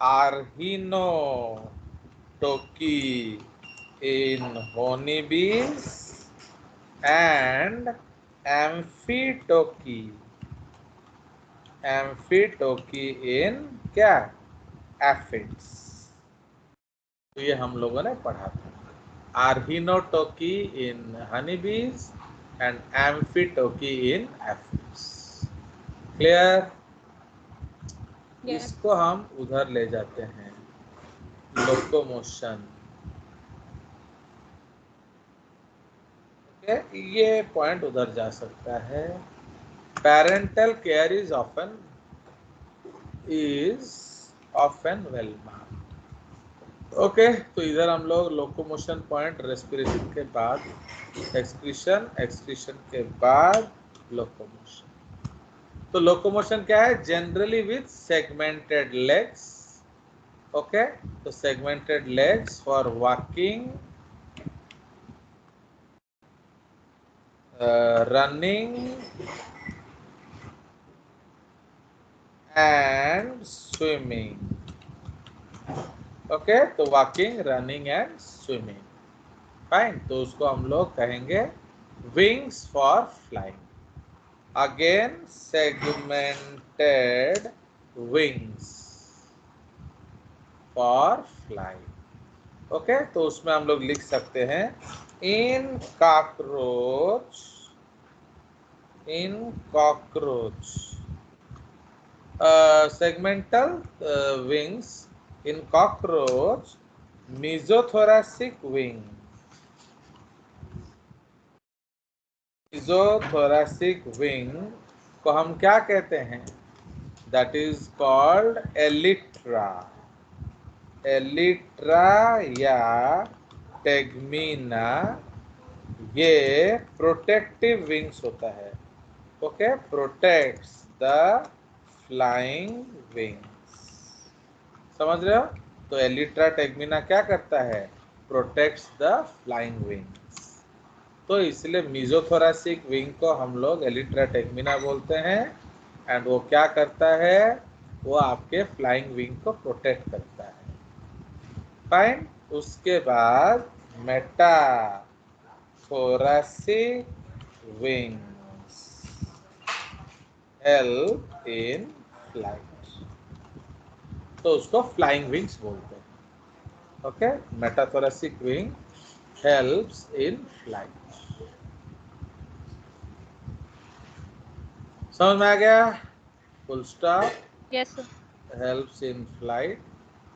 आर्हिनो टोकी इन होनीबीज एंड एम्फीटोकी इन क्या? एफिड्स। तो ये हम लोगों ने पढ़ा था, arrhenotoky in honeybees and amphitoky in aphids. Clear? इसको हम उधर ले जाते हैं, लोकोमोशन। ये पॉइंट उधर जा सकता है। Parental care is often well marked. Okay, तो इधर हम लोग लोकोमोशन पॉइंट, रेस्पिरेशन के बाद एक्सक्रीशन के बाद लोकोमोशन। तो लोकोमोशन क्या है? Generally with segmented legs. Okay, तो segmented legs for walking, running and swimming. Okay, तो walking, running and swimming, fine. तो उसको हम लोग कहेंगे wings for flying. Again, segmented wings for flying। Okay, तो उसमें हम लोग लिख सकते हैं in cockroach segmental wings in cockroach, mesothoracic wing, mesothoracic wing को हम क्या कहते हैं? That is called elytra, या टेगमीना। ये प्रोटेक्टिव विंग्स होता है। Okay, protects the flying wings. समझ रहे हो? तो एलिट्रा टेगमीना क्या करता है? Protects the flying wings. तो इसलिए मीजोथोरासिक विंग को हम लोग एलिट्रा टेगमीना बोलते हैं, एंड वो क्या करता है? वो आपके फ्लाइंग विंग को प्रोटेक्ट करता है। फाइन। उसके बाद metathoracic wings help in flight, तो उसको फ्लाइंग विंग्स बोलते हैं। Okay, metathoracic wing helps in flight. समझ में आ गया? Full stop. Yes sir. Helps in flight.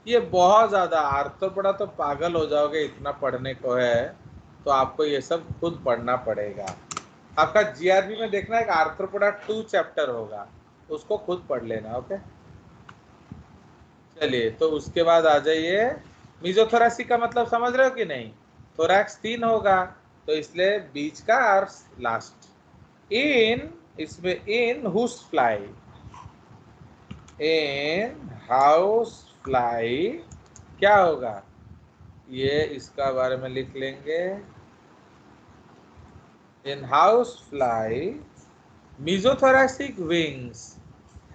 ये बहुत ज्यादा, आर्थ्रोपोडा तो पागल हो जाओगे, इतना पढ़ने को है, तो आपको ये सब खुद पढ़ना पड़ेगा। आपका जीआरबी में देखना है कि आर्थ्रोपोडा 2 चैप्टर होगा, उसको खुद पढ़ लेना। ओके, चलिए तो उसके बाद आ जाइए, मीजोथोरैसिक का मतलब समझ रहे हो कि नहीं? थोरैक्स 3 होगा तो इसलिए बीच का और लास्ट। इन, इसमें in house fly, in house fly क्या होगा, ये इसका बारे में लिख लेंगे। In house fly mesothoracic wings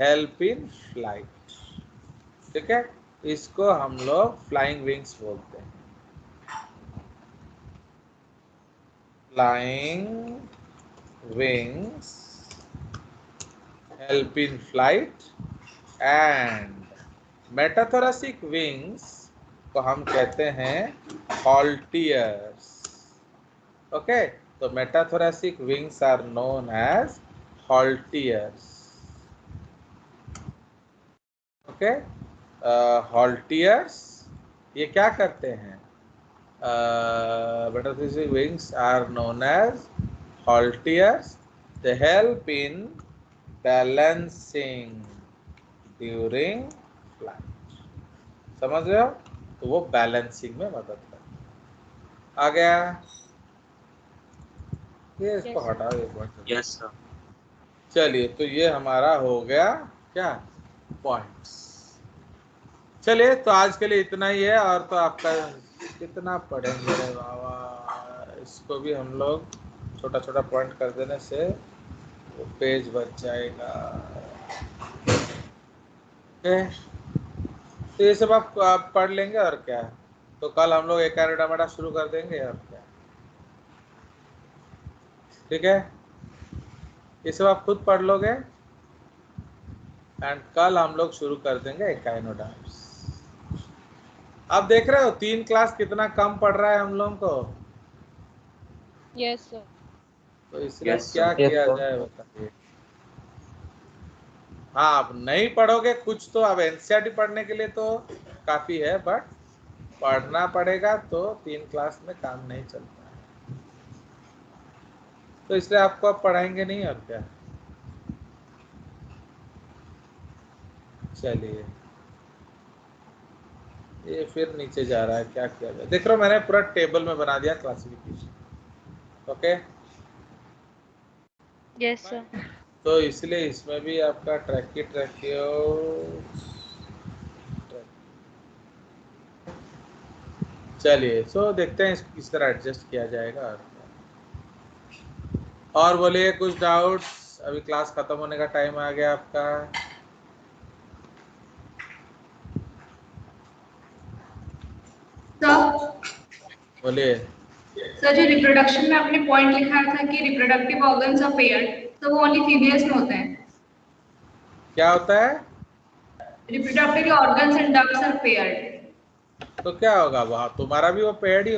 help in flight. ठीक है, इसको हम लोग फ्लाइंग विंग्स बोलते हैं। Flying wings help in flight and metathoracic wings को हम कहते हैं हॉल्टियर्स। ओके, तो metathoracic wings are known as halteres. Okay, halteres ये क्या करते हैं? Metathoracic wings are known as halteres. They help in balancing during flight. समझ रहे हो? तो वो बैलेंसिंग में मदद करते हैं। आ गया ये, इसको हटा दो। Yes sir. चलिए तो ये हमारा हो गया क्या, पॉइंट्स। चलिए तो आज के लिए इतना ही है। और तो आपका कितना पढ़ेंगे रे बाबा, इसको भी हम लोग छोटा छोटा पॉइंट कर देने से वो पेज बच जाएगा। तो ये सब आप पढ़ लेंगे और क्या, तो कल हम लोग एकानोडामाडा शुरू कर देंगे और क्या। ठीक है, ये सब आप खुद पढ़ लोगे एंड कल हम लोग शुरू कर देंगे एकाइनोडार्म्स। आप देख रहे हो 3 क्लास कितना कम पढ़ रहा है हम लोगों को। Yes sir. तो इसलिए Yes, क्या sir. किया जाए बताइए। हाँ, आप नहीं पढ़ोगे कुछ तो, अब एनसीईआरटी पढ़ने के लिए तो काफी है, बट पढ़ना पड़ेगा तो 3 क्लास में काम नहीं चलता है। तो इसलिए आपको अब पढ़ाएंगे नहीं और क्या। चलिए, ये फिर नीचे जा रहा है, क्या किया जाए। देख रहे हो मैंने पूरा टेबल में बना दिया क्लासिफिकेशन। Okay, yes sir. तो इसलिए इसमें भी आपका ट्रैकियो। चलिए सो देखते हैं इसको किस तरह एडजस्ट किया जाएगा। और बोलिए कुछ डाउट्स, अभी क्लास खत्म होने का टाइम आ गया आपका। बोलिए। सर जो रिप्रोडक्शन में आपने पॉइंट लिखा था कि रिप्रोडक्टिव ऑर्गन्स आर पेयर्ड, तो वो ओनली फीमेल्स में होते हैं। क्या होता है? Reproductive organs and ducts are paired. तो क्या होगा, वहाँ तुम्हारा भी वो पेड़ ही होता है।